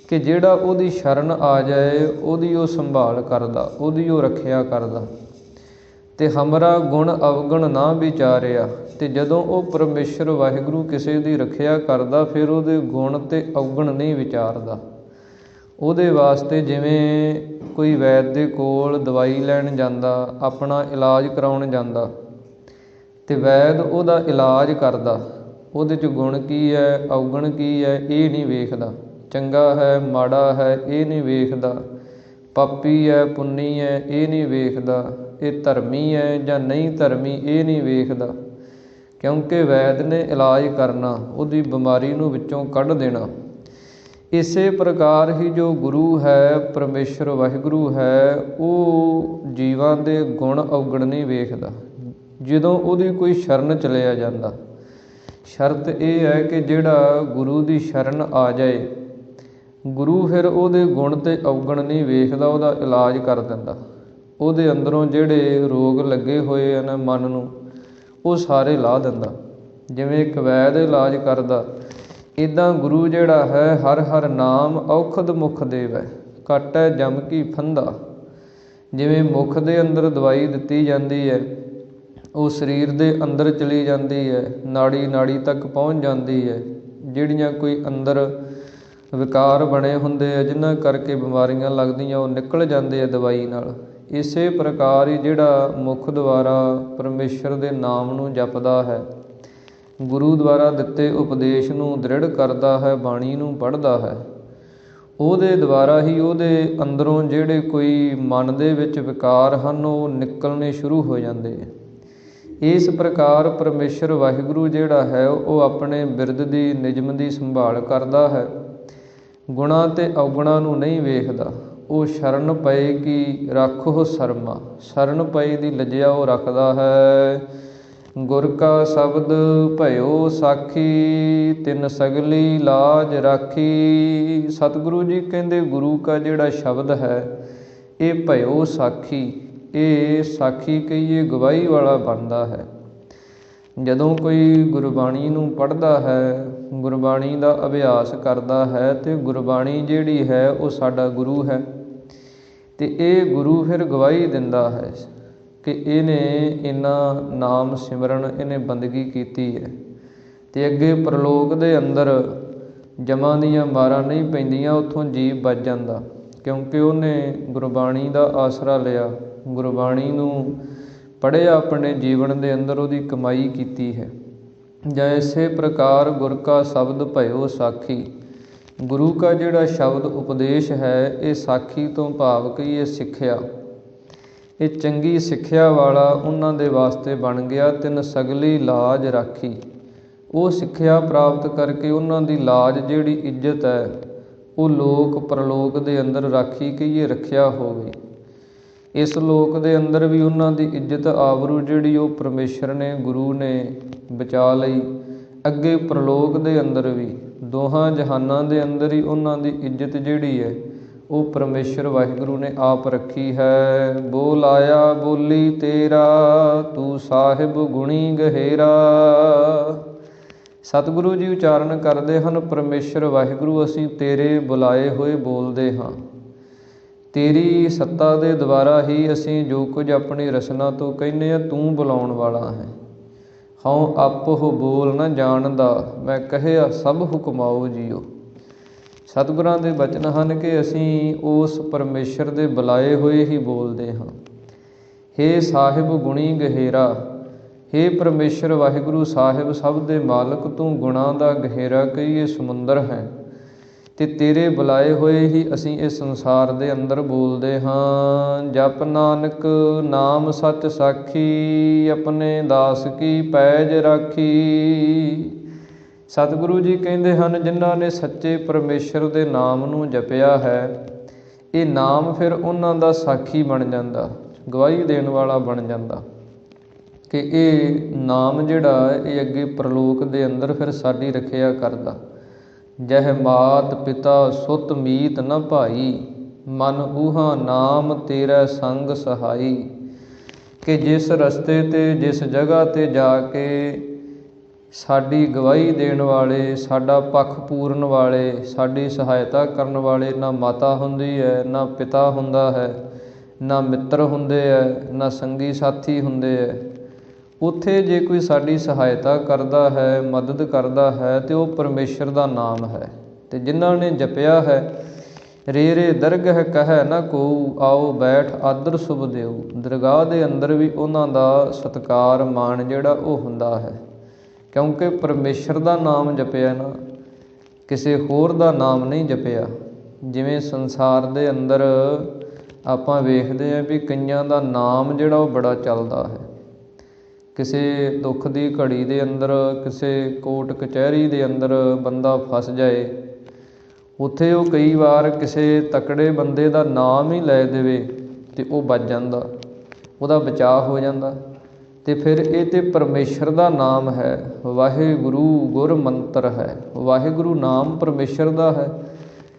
ਕਿ ਜਿਹੜਾ ਉਹਦੀ ਸ਼ਰਨ ਆ ਜਾਏ ਉਹਦੀ ਉਹ ਸੰਭਾਲ ਕਰਦਾ, ਉਹਦੀ ਉਹ ਰੱਖਿਆ ਕਰਦਾ। ਅਤੇ ਹਮਰਾ ਗੁਣ ਅਵਗੁਣ ਨਾ ਵਿਚਾਰਿਆ। ਅਤੇ ਜਦੋਂ ਉਹ ਪਰਮੇਸ਼ਰ ਵਾਹਿਗੁਰੂ ਕਿਸੇ ਦੀ ਰੱਖਿਆ ਕਰਦਾ, ਫਿਰ ਉਹਦੇ ਗੁਣ ਅਤੇ ਅਵਗੁਣ ਨਹੀਂ ਵਿਚਾਰਦਾ। ਉਹਦੇ ਵਾਸਤੇ ਜਿਵੇਂ ਕੋਈ ਵੈਦ ਦੇ ਕੋਲ ਦਵਾਈ ਲੈਣ ਜਾਂਦਾ, ਆਪਣਾ ਇਲਾਜ ਕਰਾਉਣ ਜਾਂਦਾ, ਅਤੇ ਵੈਦ ਉਹਦਾ ਇਲਾਜ ਕਰਦਾ, ਉਹਦੇ 'ਚ ਗੁਣ ਕੀ ਹੈ, ਅਵਗੁਣ ਕੀ ਹੈ, ਇਹ ਨਹੀਂ ਵੇਖਦਾ। ਚੰਗਾ ਹੈ, ਮਾੜਾ ਹੈ, ਇਹ ਨਹੀਂ ਵੇਖਦਾ। ਪਾਪੀ ਹੈ, ਪੁੰਨੀ ਹੈ, ਇਹ ਨਹੀਂ ਵੇਖਦਾ। ਇਹ ਧਰਮੀ ਹੈ ਜਾਂ ਨਹੀਂ ਧਰਮੀ, ਇਹ ਨਹੀਂ ਵੇਖਦਾ। ਕਿਉਂਕਿ ਵੈਦ ਨੇ ਇਲਾਜ ਕਰਨਾ, ਉਹਦੀ ਬਿਮਾਰੀ ਨੂੰ ਵਿੱਚੋਂ ਕੱਢ ਦੇਣਾ। ਇਸੇ ਪ੍ਰਕਾਰ ਹੀ ਜੋ ਗੁਰੂ ਹੈ, ਪਰਮੇਸ਼ਰ ਵਾਹਿਗੁਰੂ ਹੈ, ਉਹ ਜੀਵਾਂ ਦੇ ਗੁਣ ਅਵਗੁਣ ਨਹੀਂ ਵੇਖਦਾ। ਜਦੋਂ ਉਹਦੀ ਕੋਈ ਸ਼ਰਨ ਚਲਿਆ ਜਾਂਦਾ, ਸ਼ਰਤ ਇਹ ਹੈ ਕਿ ਜਿਹੜਾ ਗੁਰੂ ਦੀ ਸ਼ਰਨ ਆ ਜਾਏ, ਗੁਰੂ ਫਿਰ ਉਹਦੇ ਗੁਣ ਅਤੇ ਅਵਗੁਣ ਨਹੀਂ ਵੇਖਦਾ, ਉਹਦਾ ਇਲਾਜ ਕਰ ਦਿੰਦਾ। ਉਹਦੇ ਅੰਦਰੋਂ ਜਿਹੜੇ ਰੋਗ ਲੱਗੇ ਹੋਏ ਹਨ ਮਨ ਨੂੰ, ਉਹ ਸਾਰੇ ਲਾਹ ਦਿੰਦਾ। ਜਿਵੇਂ ਇੱਕ ਵੈਦ ਇਲਾਜ ਕਰਦਾ, ਇੱਦਾਂ ਗੁਰੂ ਜਿਹੜਾ ਹੈ ਹਰ ਹਰ ਨਾਮ ਔਖਦ ਮੁਖ ਦੇਵੈ, ਕਾਟੈ ਜਮ ਕੀ ਫੰਦਾ। ਜਿਵੇਂ ਮੁੱਖ ਦੇ ਅੰਦਰ ਦਵਾਈ ਦਿੱਤੀ ਜਾਂਦੀ ਹੈ, ਉਹ ਸਰੀਰ ਦੇ ਅੰਦਰ ਚਲੀ ਜਾਂਦੀ ਹੈ, ਨਾੜੀ ਨਾੜੀ ਤੱਕ ਪਹੁੰਚ ਜਾਂਦੀ ਹੈ। ਜਿਹੜੀਆਂ ਕੋਈ ਅੰਦਰ ਵਿਕਾਰ ਬਣੇ ਹੁੰਦੇ ਆ, ਜਿਨ੍ਹਾਂ ਕਰਕੇ ਬਿਮਾਰੀਆਂ ਲੱਗਦੀਆਂ, ਉਹ ਨਿਕਲ ਜਾਂਦੇ ਆ ਦਵਾਈ ਨਾਲ। ਇਸੇ ਪ੍ਰਕਾਰ ਹੀ ਜਿਹੜਾ ਮੁੱਖ ਦੁਆਰਾ ਪਰਮੇਸ਼ਰ ਦੇ ਨਾਮ ਨੂੰ ਜਪਦਾ ਹੈ, ਗੁਰੂ ਦੁਆਰਾ ਦਿੱਤੇ ਉਪਦੇਸ਼ ਨੂੰ ਦ੍ਰਿੜ ਕਰਦਾ ਹੈ, ਬਾਣੀ ਨੂੰ ਪੜ੍ਹਦਾ ਹੈ, ਉਹਦੇ ਦੁਆਰਾ ਹੀ ਉਹਦੇ ਅੰਦਰੋਂ ਜਿਹੜੇ ਕੋਈ ਮਨ ਦੇ ਵਿੱਚ ਵਿਕਾਰ ਹਨ ਉਹ ਨਿਕਲਣੇ ਸ਼ੁਰੂ ਹੋ ਜਾਂਦੇ ਆ। ਇਸ ਪ੍ਰਕਾਰ ਪਰਮੇਸ਼ਰ ਵਾਹਿਗੁਰੂ ਜਿਹੜਾ ਹੈ ਉਹ ਆਪਣੇ ਬਿਰਦ ਦੀ, ਨਿਯਮ ਦੀ ਸੰਭਾਲ ਕਰਦਾ ਹੈ। ਗੁਣਾਂ ਅਤੇ ਅਵਗੁਣਾਂ ਨੂੰ ਨਹੀਂ ਵੇਖਦਾ। ਉਹ ਸ਼ਰਨ ਪਏਗੀ ਰੱਖੋ ਸਰਮਾ, ਸ਼ਰਨ ਪਈ ਦੀ ਲੱਜਿਆ ਉਹ ਰੱਖਦਾ ਹੈ। ਗੁਰ ਕਾ ਸ਼ਬਦ ਭਇਓ ਸਾਖੀ, ਤਿਨ ਸਗਲੀ ਲਾਜ ਰਾਖੀ। ਸਤਿਗੁਰੂ ਜੀ ਕਹਿੰਦੇ ਗੁਰੂ ਕਾ ਜਿਹੜਾ ਸ਼ਬਦ ਹੈ ਇਹ ਭਇਓ ਸਾਖੀ, ਇਹ ਸਾਖੀ ਕਹੀਏ ਗਵਾਹੀ ਵਾਲਾ ਬਣਦਾ ਹੈ। ਜਦੋਂ ਕੋਈ ਗੁਰਬਾਣੀ ਨੂੰ ਪੜ੍ਹਦਾ ਹੈ, ਗੁਰਬਾਣੀ ਦਾ ਅਭਿਆਸ ਕਰਦਾ ਹੈ, ਅਤੇ ਗੁਰਬਾਣੀ ਜਿਹੜੀ ਹੈ ਉਹ ਸਾਡਾ ਗੁਰੂ ਹੈ, ਅਤੇ ਇਹ ਗੁਰੂ ਫਿਰ ਗਵਾਹੀ ਦਿੰਦਾ ਹੈ ਕਿ ਇਹਨੇ ਇੰਨਾ ਨਾਮ ਸਿਮਰਨ, ਇਹਨੇ ਬੰਦਗੀ ਕੀਤੀ ਹੈ। ਅਤੇ ਅੱਗੇ ਪ੍ਰਲੋਕ ਦੇ ਅੰਦਰ ਜਮਾਂ ਦੀਆਂ ਮਾਰਾਂ ਨਹੀਂ ਪੈਂਦੀਆਂ, ਉੱਥੋਂ ਜੀਵ ਬਚ ਜਾਂਦਾ, ਕਿਉਂਕਿ ਉਹਨੇ ਗੁਰਬਾਣੀ ਦਾ ਆਸਰਾ ਲਿਆ, ਗੁਰਬਾਣੀ ਨੂੰ ਪੜ੍ਹਿਆ, ਆਪਣੇ ਜੀਵਨ ਦੇ ਅੰਦਰ ਉਹਦੀ ਕਮਾਈ ਕੀਤੀ ਹੈ। ਜਾਂ ਇਸੇ ਪ੍ਰਕਾਰ ਗੁਰ ਕਾ ਸ਼ਬਦ ਭਇਓ ਸਾਖੀ, ਗੁਰੂ ਕਾ ਜਿਹੜਾ ਸ਼ਬਦ ਉਪਦੇਸ਼ ਹੈ ਇਹ ਸਾਖੀ ਤੋਂ ਭਾਵ ਕਿ ਇਹ ਸਿੱਖਿਆ, ਇਹ ਚੰਗੀ ਸਿੱਖਿਆ ਵਾਲਾ ਉਹਨਾਂ ਦੇ ਵਾਸਤੇ ਬਣ ਗਿਆ। ਤਿਨ ਸਗਲੀ ਲਾਜ ਰਾਖੀ, ਉਹ ਸਿੱਖਿਆ ਪ੍ਰਾਪਤ ਕਰਕੇ ਉਹਨਾਂ ਦੀ ਲਾਜ ਜਿਹੜੀ ਇੱਜ਼ਤ ਹੈ ਉਹ ਲੋਕ ਪਰਲੋਕ ਦੇ ਅੰਦਰ ਰਾਖੀ ਕਹੀਏ ਰੱਖਿਆ ਹੋ ਗਈ। ਇਸ ਲੋਕ ਦੇ ਅੰਦਰ ਵੀ ਉਹਨਾਂ ਦੀ ਇੱਜ਼ਤ ਆਬਰੂ ਜਿਹੜੀ ਉਹ ਪਰਮੇਸ਼ਰ ਨੇ, ਗੁਰੂ ਨੇ ਬਚਾ ਲਈ। ਅੱਗੇ ਪ੍ਰਲੋਕ ਦੇ ਅੰਦਰ ਵੀ, ਦੋਹਾਂ ਜਹਾਨਾਂ ਦੇ ਅੰਦਰ ਹੀ ਉਹਨਾਂ ਦੀ ਇੱਜ਼ਤ ਜਿਹੜੀ ਹੈ ਉਹ ਪਰਮੇਸ਼ਰ ਵਾਹਿਗੁਰੂ ਨੇ ਆਪ ਰੱਖੀ ਹੈ। ਬੋਲ ਆਇਆ ਬੋਲੀ ਤੇਰਾ, ਤੂੰ ਸਾਹਿਬ ਗੁਣੀ ਗਹਿਰਾ। ਸਤਿਗੁਰੂ ਜੀ ਉਚਾਰਨ ਕਰਦੇ ਹਨ, ਪਰਮੇਸ਼ਰ ਵਾਹਿਗੁਰੂ ਅਸੀਂ ਤੇਰੇ ਬੁਲਾਏ ਹੋਏ ਬੋਲਦੇ ਹਾਂ। ਤੇਰੀ ਸੱਤਾ ਦੇ ਦੁਆਰਾ ਹੀ ਅਸੀਂ ਜੋ ਕੁਝ ਆਪਣੀ ਰਸਨਾ ਤੋਂ ਕਹਿੰਦੇ ਹਾਂ, ਤੂੰ ਬੁਲਾਉਣ ਵਾਲਾ ਹੈ। ਹਉ ਆਪਹੁ ਬੋਲ ਨਾ ਜਾਣਦਾ, ਮੈਂ ਕਹਿਆ ਸਭ ਹੁਕਮਾਓ ਜੀਓ। ਸਤਿਗੁਰਾਂ ਦੇ ਬਚਨ ਹਨ ਕਿ ਅਸੀਂ ਉਸ ਪਰਮੇਸ਼ਰ ਦੇ ਬੁਲਾਏ ਹੋਏ ਹੀ ਬੋਲਦੇ ਹਾਂ। ਹੇ ਸਾਹਿਬ ਗੁਣੀ ਗਹਿਰਾ, ਹੇ ਪਰਮੇਸ਼ਰ ਵਾਹਿਗੁਰੂ ਸਾਹਿਬ ਸਭ ਦੇ ਮਾਲਕ, ਤੂੰ ਗੁਣਾਂ ਦਾ ਗਹਿਰਾ ਕਹੀਏ ਸਮੁੰਦਰ ਹੈ, ਅਤੇ ਤੇਰੇ ਬੁਲਾਏ ਹੋਏ ਹੀ ਅਸੀਂ ਇਸ ਸੰਸਾਰ ਦੇ ਅੰਦਰ ਬੋਲਦੇ ਹਾਂ। ਜਪ ਨਾਨਕ ਨਾਮ ਸੱਚ ਸਾਖੀ, ਆਪਣੇ ਦਾਸ ਕੀ ਪੈਜ ਰਾਖੀ। ਸਤਿਗੁਰੂ ਜੀ ਕਹਿੰਦੇ ਹਨ, ਜਿਨ੍ਹਾਂ ਨੇ ਸੱਚੇ ਪਰਮੇਸ਼ਰ ਦੇ ਨਾਮ ਨੂੰ ਜਪਿਆ ਹੈ, ਇਹ ਨਾਮ ਫਿਰ ਉਹਨਾਂ ਦਾ ਸਾਖੀ ਬਣ ਜਾਂਦਾ, ਗਵਾਹੀ ਦੇਣ ਵਾਲਾ ਬਣ ਜਾਂਦਾ, ਕਿ ਇਹ ਨਾਮ ਜਿਹੜਾ ਇਹ ਅੱਗੇ ਪ੍ਰਲੋਕ ਦੇ ਅੰਦਰ ਫਿਰ ਸਾਡੀ ਰੱਖਿਆ ਕਰਦਾ। ਜਹ ਮਾਤ ਪਿਤਾ ਸੁਤ ਮੀਤ ਨ ਭਾਈ, ਮਨ ਊਹਾ ਨਾਮ ਤੇਰਾ ਸੰਗ ਸਹਾਈ। ਕਿ ਜਿਸ ਰਸਤੇ 'ਤੇ ਜਿਸ ਜਗ੍ਹਾ 'ਤੇ ਜਾ ਕੇ ਸਾਡੀ ਗਵਾਹੀ ਦੇਣ ਵਾਲੇ, ਸਾਡਾ ਪੱਖ ਪੂਰਨ ਵਾਲੇ, ਸਾਡੀ ਸਹਾਇਤਾ ਕਰਨ ਵਾਲੇ ਨਾ ਮਾਤਾ ਹੁੰਦੀ ਹੈ, ਨਾ ਪਿਤਾ ਹੁੰਦਾ ਹੈ, ਨਾ ਮਿੱਤਰ ਹੁੰਦੇ ਹੈ, ਨਾ ਸੰਗੀ ਸਾਥੀ ਹੁੰਦੇ ਹੈ, ਉੱਥੇ ਜੇ ਕੋਈ ਸਾਡੀ ਸਹਾਇਤਾ ਕਰਦਾ ਹੈ, ਮਦਦ ਕਰਦਾ ਹੈ, ਅਤੇ ਉਹ ਪਰਮੇਸ਼ਰ ਦਾ ਨਾਮ ਹੈ। ਅਤੇ ਜਿਨ੍ਹਾਂ ਨੇ ਜਪਿਆ ਹੈ, ਰੇ ਰੇ ਦਰਗਹ ਕਹਿ ਨਾ ਕੋਊ, ਆਓ ਬੈਠ ਆਦਰ ਸੁਭ ਦਿਓ। ਦਰਗਾਹ ਦੇ ਅੰਦਰ ਵੀ ਉਹਨਾਂ ਦਾ ਸਤਿਕਾਰ ਮਾਣ ਜਿਹੜਾ ਉਹ ਹੁੰਦਾ ਹੈ, ਕਿਉਂਕਿ ਪਰਮੇਸ਼ਰ ਦਾ ਨਾਮ ਜਪਿਆ ਨਾ, ਕਿਸੇ ਹੋਰ ਦਾ ਨਾਮ ਨਹੀਂ ਜਪਿਆ। ਜਿਵੇਂ ਸੰਸਾਰ ਦੇ ਅੰਦਰ ਆਪਾਂ ਵੇਖਦੇ ਹਾਂ ਵੀ ਕਈਆਂ ਦਾ ਨਾਮ ਜਿਹੜਾ ਉਹ ਬੜਾ ਚੱਲਦਾ ਹੈ। ਕਿਸੇ ਦੁੱਖ ਦੀ ਘੜੀ ਦੇ ਅੰਦਰ, ਕਿਸੇ ਕੋਰਟ ਕਚਹਿਰੀ ਦੇ ਅੰਦਰ ਬੰਦਾ ਫਸ ਜਾਏ, ਉੱਥੇ ਉਹ ਕਈ ਵਾਰ ਕਿਸੇ ਤਕੜੇ ਬੰਦੇ ਦਾ ਨਾਮ ਹੀ ਲੈ ਦੇਵੇ ਅਤੇ ਉਹ ਬਚ ਜਾਂਦਾ, ਉਹਦਾ ਬਚਾਅ ਹੋ ਜਾਂਦਾ। ਅਤੇ ਫਿਰ ਇਹ ਤਾਂ ਪਰਮੇਸ਼ਰ ਦਾ ਨਾਮ ਹੈ, ਵਾਹਿਗੁਰੂ ਗੁਰ ਮੰਤਰ ਹੈ, ਵਾਹਿਗੁਰੂ ਨਾਮ ਪਰਮੇਸ਼ਰ ਦਾ ਹੈ।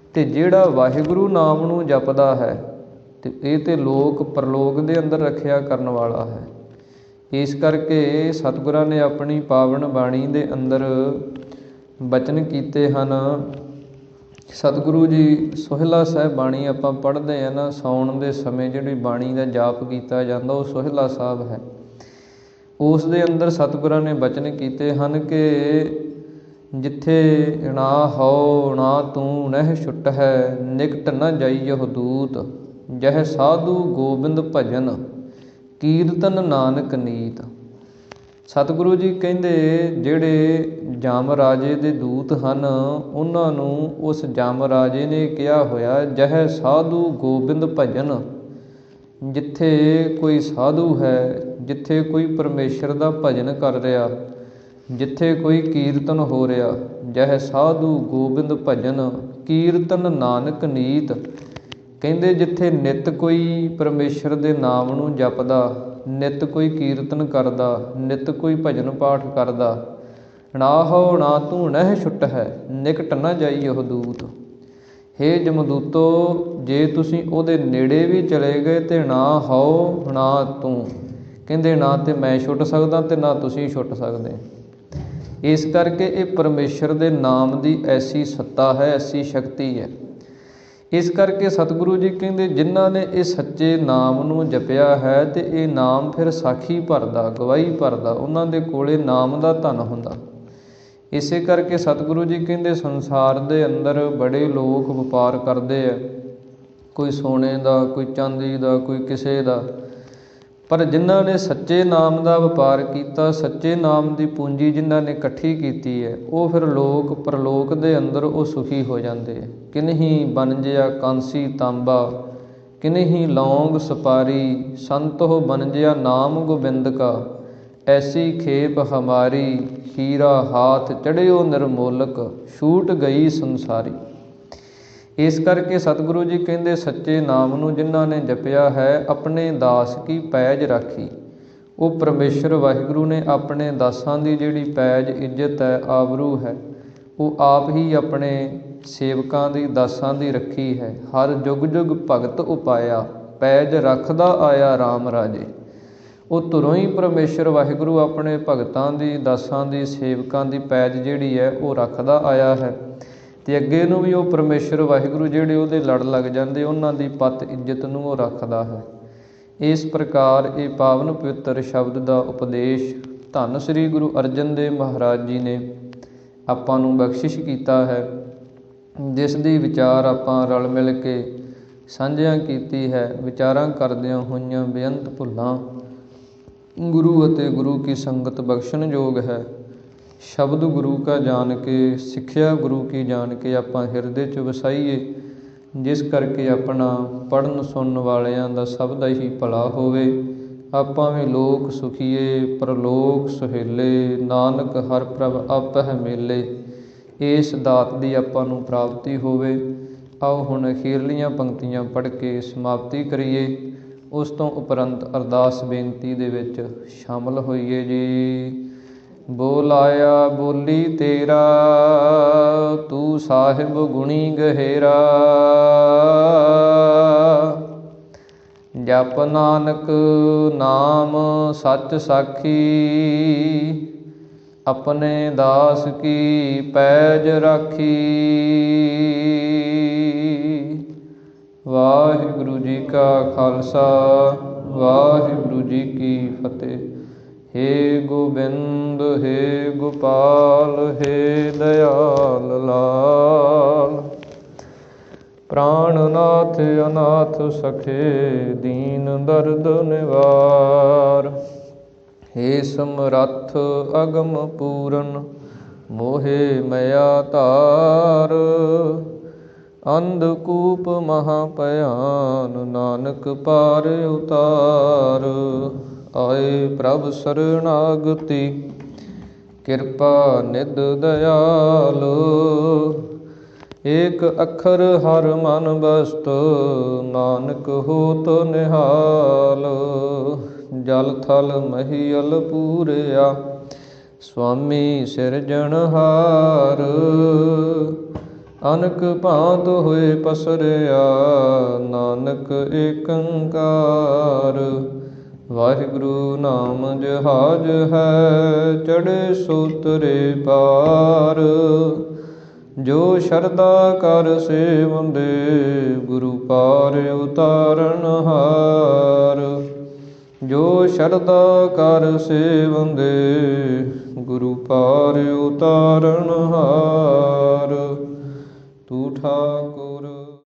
ਅਤੇ ਜਿਹੜਾ ਵਾਹਿਗੁਰੂ ਨਾਮ ਨੂੰ ਜਪਦਾ ਹੈ, ਅਤੇ ਇਹ ਤਾਂ ਲੋਕ ਪਰਲੋਕ ਦੇ ਅੰਦਰ ਰੱਖਿਆ ਕਰਨ ਵਾਲਾ ਹੈ। ਇਸ ਕਰਕੇ ਸਤਿਗੁਰਾਂ ਨੇ ਆਪਣੀ ਪਾਵਨ ਬਾਣੀ ਦੇ ਅੰਦਰ ਬਚਨ ਕੀਤੇ ਹਨ। ਸਤਿਗੁਰੂ ਜੀ ਸੋਹਿਲਾ ਸਾਹਿਬ ਬਾਣੀ ਆਪਾਂ ਪੜ੍ਹਦੇ ਹਾਂ ਨਾ, ਸਾਉਣ ਦੇ ਸਮੇਂ ਜਿਹੜੀ ਬਾਣੀ ਦਾ ਜਾਪ ਕੀਤਾ ਜਾਂਦਾ ਉਹ ਸੋਹਿਲਾ ਸਾਹਿਬ ਹੈ। ਉਸ ਦੇ ਅੰਦਰ ਸਤਿਗੁਰਾਂ ਨੇ ਬਚਨ ਕੀਤੇ ਹਨ ਕਿ ਜਿੱਥੇ ਨਾ ਹਉ ਨਾ ਤੂੰ ਨਹਿ ਛੁੱਟ ਹੈ, ਨਿਕਟ ਨ ਜਾਈਹੁ ਦੂਤ, ਜਹ ਸਾਧੂ ਗੋਬਿੰਦ ਭਜਨ, ਕੀਰਤਨ ਨਾਨਕ ਨੀਤ। ਸਤਿਗੁਰੂ ਜੀ ਕਹਿੰਦੇ ਜਿਹੜੇ ਜਮ ਰਾਜੇ ਦੇ ਦੂਤ ਹਨ, ਉਹਨਾਂ ਨੂੰ ਉਸ ਜਮ ਰਾਜੇ ਨੇ ਕਿਹਾ ਹੋਇਆ, ਜਹ ਸਾਧੂ ਗੋਬਿੰਦ ਭਜਨ, ਜਿੱਥੇ ਕੋਈ ਸਾਧੂ ਹੈ, ਜਿੱਥੇ ਕੋਈ ਪਰਮੇਸ਼ਰ ਦਾ ਭਜਨ ਕਰ ਰਿਹਾ, ਜਿੱਥੇ ਕੋਈ ਕੀਰਤਨ ਹੋ ਰਿਹਾ, ਜਹ ਸਾਧੂ ਗੋਬਿੰਦ ਭਜਨ, ਕੀਰਤਨ ਨਾਨਕ ਨੀਤ। ਕਹਿੰਦੇ ਜਿੱਥੇ ਨਿੱਤ ਕੋਈ ਪਰਮੇਸ਼ਰ ਦੇ ਨਾਮ ਨੂੰ ਜਪਦਾ, ਨਿੱਤ ਕੋਈ ਕੀਰਤਨ ਕਰਦਾ, ਨਿੱਤ ਕੋਈ ਭਜਨ ਪਾਠ ਕਰਦਾ, ਨਾ ਹਉ ਨਾ ਤੂੰ ਨਹਿ ਛੁੱਟ ਹੈ, ਨਿਕਟ ਨਾ ਜਾਈਹੁ ਦੂਤ। ਹੇ ਜਮਦੂਤੋ, ਜੇ ਤੁਸੀਂ ਉਹਦੇ ਨੇੜੇ ਵੀ ਚਲੇ ਗਏ ਅਤੇ ਨਾ ਹਉ ਨਾ ਤੂੰ, ਕਹਿੰਦੇ ਨਾ ਤਾਂ ਮੈਂ ਛੁੱਟ ਸਕਦਾ ਅਤੇ ਨਾ ਤੁਸੀਂ ਛੁੱਟ ਸਕਦੇ। ਇਸ ਕਰਕੇ ਇਹ ਪਰਮੇਸ਼ਰ ਦੇ ਨਾਮ ਦੀ ਐਸੀ ਸੱਤਾ ਹੈ, ਐਸੀ ਸ਼ਕਤੀ ਹੈ। ਇਸ ਕਰਕੇ ਸਤਿਗੁਰੂ ਜੀ ਕਹਿੰਦੇ ਜਿਨ੍ਹਾਂ ਨੇ ਇਹ ਸੱਚੇ ਨਾਮ ਨੂੰ ਜਪਿਆ ਹੈ, ਅਤੇ ਇਹ ਨਾਮ ਫਿਰ ਸਾਖੀ ਭਰਦਾ, ਗਵਾਹੀ ਭਰਦਾ, ਉਹਨਾਂ ਦੇ ਕੋਲੇ ਨਾਮ ਦਾ ਧਨ ਹੁੰਦਾ। ਇਸੇ ਕਰਕੇ ਸਤਿਗੁਰੂ ਜੀ ਕਹਿੰਦੇ ਸੰਸਾਰ ਦੇ ਅੰਦਰ ਬੜੇ ਲੋਕ ਵਪਾਰ ਕਰਦੇ ਆ, ਕੋਈ ਸੋਨੇ ਦਾ, ਕੋਈ ਚਾਂਦੀ ਦਾ, ਕੋਈ ਕਿਸੇ ਦਾ, ਪਰ ਜਿਨ੍ਹਾਂ ਨੇ ਸੱਚੇ ਨਾਮ ਦਾ ਵਪਾਰ ਕੀਤਾ, ਸੱਚੇ ਨਾਮ ਦੀ ਪੂੰਜੀ ਜਿਨ੍ਹਾਂ ਨੇ ਇਕੱਠੀ ਕੀਤੀ ਹੈ, ਉਹ ਫਿਰ ਲੋਕ ਪਰਲੋਕ ਦੇ ਅੰਦਰ ਉਹ ਸੁਖੀ ਹੋ ਜਾਂਦੇ। ਕਿਨਹੀ ਬਣਜਿਆ ਕਾਂਸੀ ਤਾਂਬਾ, ਕਿਨਹੀ ਲੌਂਗ ਸੁਪਾਰੀ, ਸੰਤੋ ਬਣਜਿਆ ਨਾਮ ਗੋਬਿੰਦ ਕਾ, ਐਸੀ ਖੇਪ ਹਮਾਰੀ, ਹੀਰਾ ਹਾਥ ਚੜ੍ਹਿਓ ਨਿਰਮੋਲਕ, ਛੂਟ ਗਈ ਸੰਸਾਰੀ। ਇਸ ਕਰਕੇ ਸਤਿਗੁਰੂ ਜੀ ਕਹਿੰਦੇ ਸੱਚੇ ਨਾਮ ਨੂੰ ਜਿਨ੍ਹਾਂ ਨੇ ਜਪਿਆ ਹੈ, ਆਪਣੇ ਦਾਸ ਕੀ ਪੈਜ ਰਾਖੀ। ਉਹ ਪਰਮੇਸ਼ਰ ਵਾਹਿਗੁਰੂ ਨੇ ਆਪਣੇ ਦਾਸਾਂ ਦੀ ਜਿਹੜੀ ਪੈਜ ਇੱਜ਼ਤ ਹੈ, ਆਬਰੂ ਹੈ, ਉਹ ਆਪ ਹੀ ਆਪਣੇ ਸੇਵਕਾਂ ਦੀ, ਦਾਸਾਂ ਦੀ ਰੱਖੀ ਹੈ। ਹਰ ਜੁਗ ਜੁਗ ਭਗਤ ਉਪਾਇਆ, ਪੈਜ ਰੱਖਦਾ ਆਇਆ ਰਾਮ ਰਾਜੇ। ਉਹ ਧੁਰੋਂ ਹੀ ਪਰਮੇਸ਼ਰ ਵਾਹਿਗੁਰੂ ਆਪਣੇ ਭਗਤਾਂ ਦੀ, ਦਾਸਾਂ ਦੀ, ਸੇਵਕਾਂ ਦੀ ਪੈਜ ਜਿਹੜੀ ਹੈ ਉਹ ਰੱਖਦਾ ਆਇਆ ਹੈ। ਅਤੇ ਅੱਗੇ ਨੂੰ ਵੀ ਉਹ ਪਰਮੇਸ਼ਰ ਵਾਹਿਗੁਰੂ ਜਿਹੜੇ ਉਹਦੇ ਲੜ ਲੱਗ ਜਾਂਦੇ, ਉਹਨਾਂ ਦੀ ਪੱਤ ਇੱਜ਼ਤ ਨੂੰ ਉਹ ਰੱਖਦਾ ਹੈ। ਇਸ ਪ੍ਰਕਾਰ ਇਹ ਪਾਵਨ ਪਵਿੱਤਰ ਸ਼ਬਦ ਦਾ ਉਪਦੇਸ਼ ਧੰਨ ਸ੍ਰੀ ਗੁਰੂ ਅਰਜਨ ਦੇਵ ਮਹਾਰਾਜ ਜੀ ਨੇ ਆਪਾਂ ਨੂੰ ਬਖਸ਼ਿਸ਼ ਕੀਤਾ ਹੈ, ਜਿਸ ਦੀ ਵਿਚਾਰ ਆਪਾਂ ਰਲ ਮਿਲ ਕੇ ਸਾਂਝਿਆਂ ਕੀਤੀ ਹੈ। ਵਿਚਾਰਾਂ ਕਰਦਿਆਂ ਹੋਈਆਂ ਬੇਅੰਤ ਭੁੱਲਾਂ ਗੁਰੂ ਅਤੇ ਗੁਰੂ ਕੀ ਸੰਗਤ ਬਖਸ਼ਣ ਯੋਗ ਹੈ। ਸ਼ਬਦ ਗੁਰੂ ਕਾ ਜਾਣ ਕੇ, ਸਿੱਖਿਆ ਗੁਰੂ ਕੀ ਜਾਣ ਕੇ ਆਪਾਂ ਹਿਰਦੇ 'ਚ ਵਸਾਈਏ, ਜਿਸ ਕਰਕੇ ਆਪਣਾ ਪੜ੍ਹਨ ਸੁਣਨ ਵਾਲਿਆਂ ਦਾ ਸਭ ਦਾ ਹੀ ਭਲਾ ਹੋਵੇ। ਆਪਾਂ ਵੀ ਲੋਕ ਸੁਖੀਏ, ਪਰਲੋਕ ਸੁਹੇਲੇ, ਨਾਨਕ ਹਰ ਪ੍ਰਭ ਆਪਹਿ ਮੇਲੇ। ਇਸ ਦਾਤ ਦੀ ਆਪਾਂ ਨੂੰ ਪ੍ਰਾਪਤੀ ਹੋਵੇ। ਆਓ ਹੁਣ ਅਖੀਰਲੀਆਂ ਪੰਕਤੀਆਂ ਪੜ੍ਹ ਕੇ ਸਮਾਪਤੀ ਕਰੀਏ। ਉਸ ਤੋਂ ਉਪਰੰਤ ਅਰਦਾਸ ਬੇਨਤੀ ਦੇ ਵਿੱਚ ਸ਼ਾਮਲ ਹੋਈਏ ਜੀ। ਬੋਲਾਇਆ ਬੋਲੀ ਤੇਰਾ, ਤੂੰ ਸਾਹਿਬ ਗੁਣੀ ਗਹਿਰਾ। ਜਪ ਨਾਨਕ ਨਾਮ ਸੱਚ ਸਾਖੀ, ਆਪਣੇ ਦਾਸ ਕੀ ਪੈਜ ਰਾਖੀ। ਵਾਹਿਗੁਰੂ ਜੀ ਕਾ ਖਾਲਸਾ, ਵਾਹਿਗੁਰੂ ਜੀ ਕੀ ਫਤਿਹ। ਹੇ ਗੋਬਿੰਦ, ਹੇ ਗੋਪਾਲ, ਹੇ ਦਇਆਲ ਲਾਲ। ਪ੍ਰਾਣਨਾਥ ਅਨਾਥ ਸਖੇ, ਦੀਨ ਦਰਦ ਨਿਵਾਰ। ਹੇ ਸਮਰੱਥ ਅਗਮ ਪੂਰਨ, ਮੋਹਿ ਮਇਆ ਧਾਰ। ਅੰਧਕੂਪ ਮਹਾ ਭਿਆਨ, ਨਾਨਕ ਪਾਰ ਉਤਾਰ। ਆਏ ਪ੍ਰਭ ਸਰਣਾਗਤੀ, ਕਿਰਪਾ ਨਿਧ ਦਇਆਲ। ਏਕ ਅੱਖਰ ਹਰ ਮਨ ਬਸਤ, ਨਾਨਕ ਹੋਤ ਨਿਹਾਲ। ਜਲ ਥਲ ਮਹੀਅਲ ਪੂਰਿਆ, ਸੁਆਮੀ ਸਿਰਜਣਹਾਰ। ਅਨਕ ਭਾਂਤ ਹੋਏ ਪਸਰਿਆ, ਨਾਨਕ ਏਕੰਕਾਰ। ਵਾਹਿਗੁਰੂ ਨਾਮ ਜਹਾਜ ਹੈ, ਚੜ੍ਹੇ ਸੋਤਰੇ ਪਾਰ। ਜੋ ਸ਼ਰਧਾ ਕਰ ਸੇਵੰਦੇ, ਗੁਰੂ ਪਾਰ ਉਤਾਰਨਹਾਰ। ਜੋ ਸ਼ਰਧਾ ਕਰ ਸੇਵੰਦੇ, ਗੁਰੂ ਪਾਰ ਉਤਾਰਨਹਾਰ। ਤੂੰ ਠਾਕ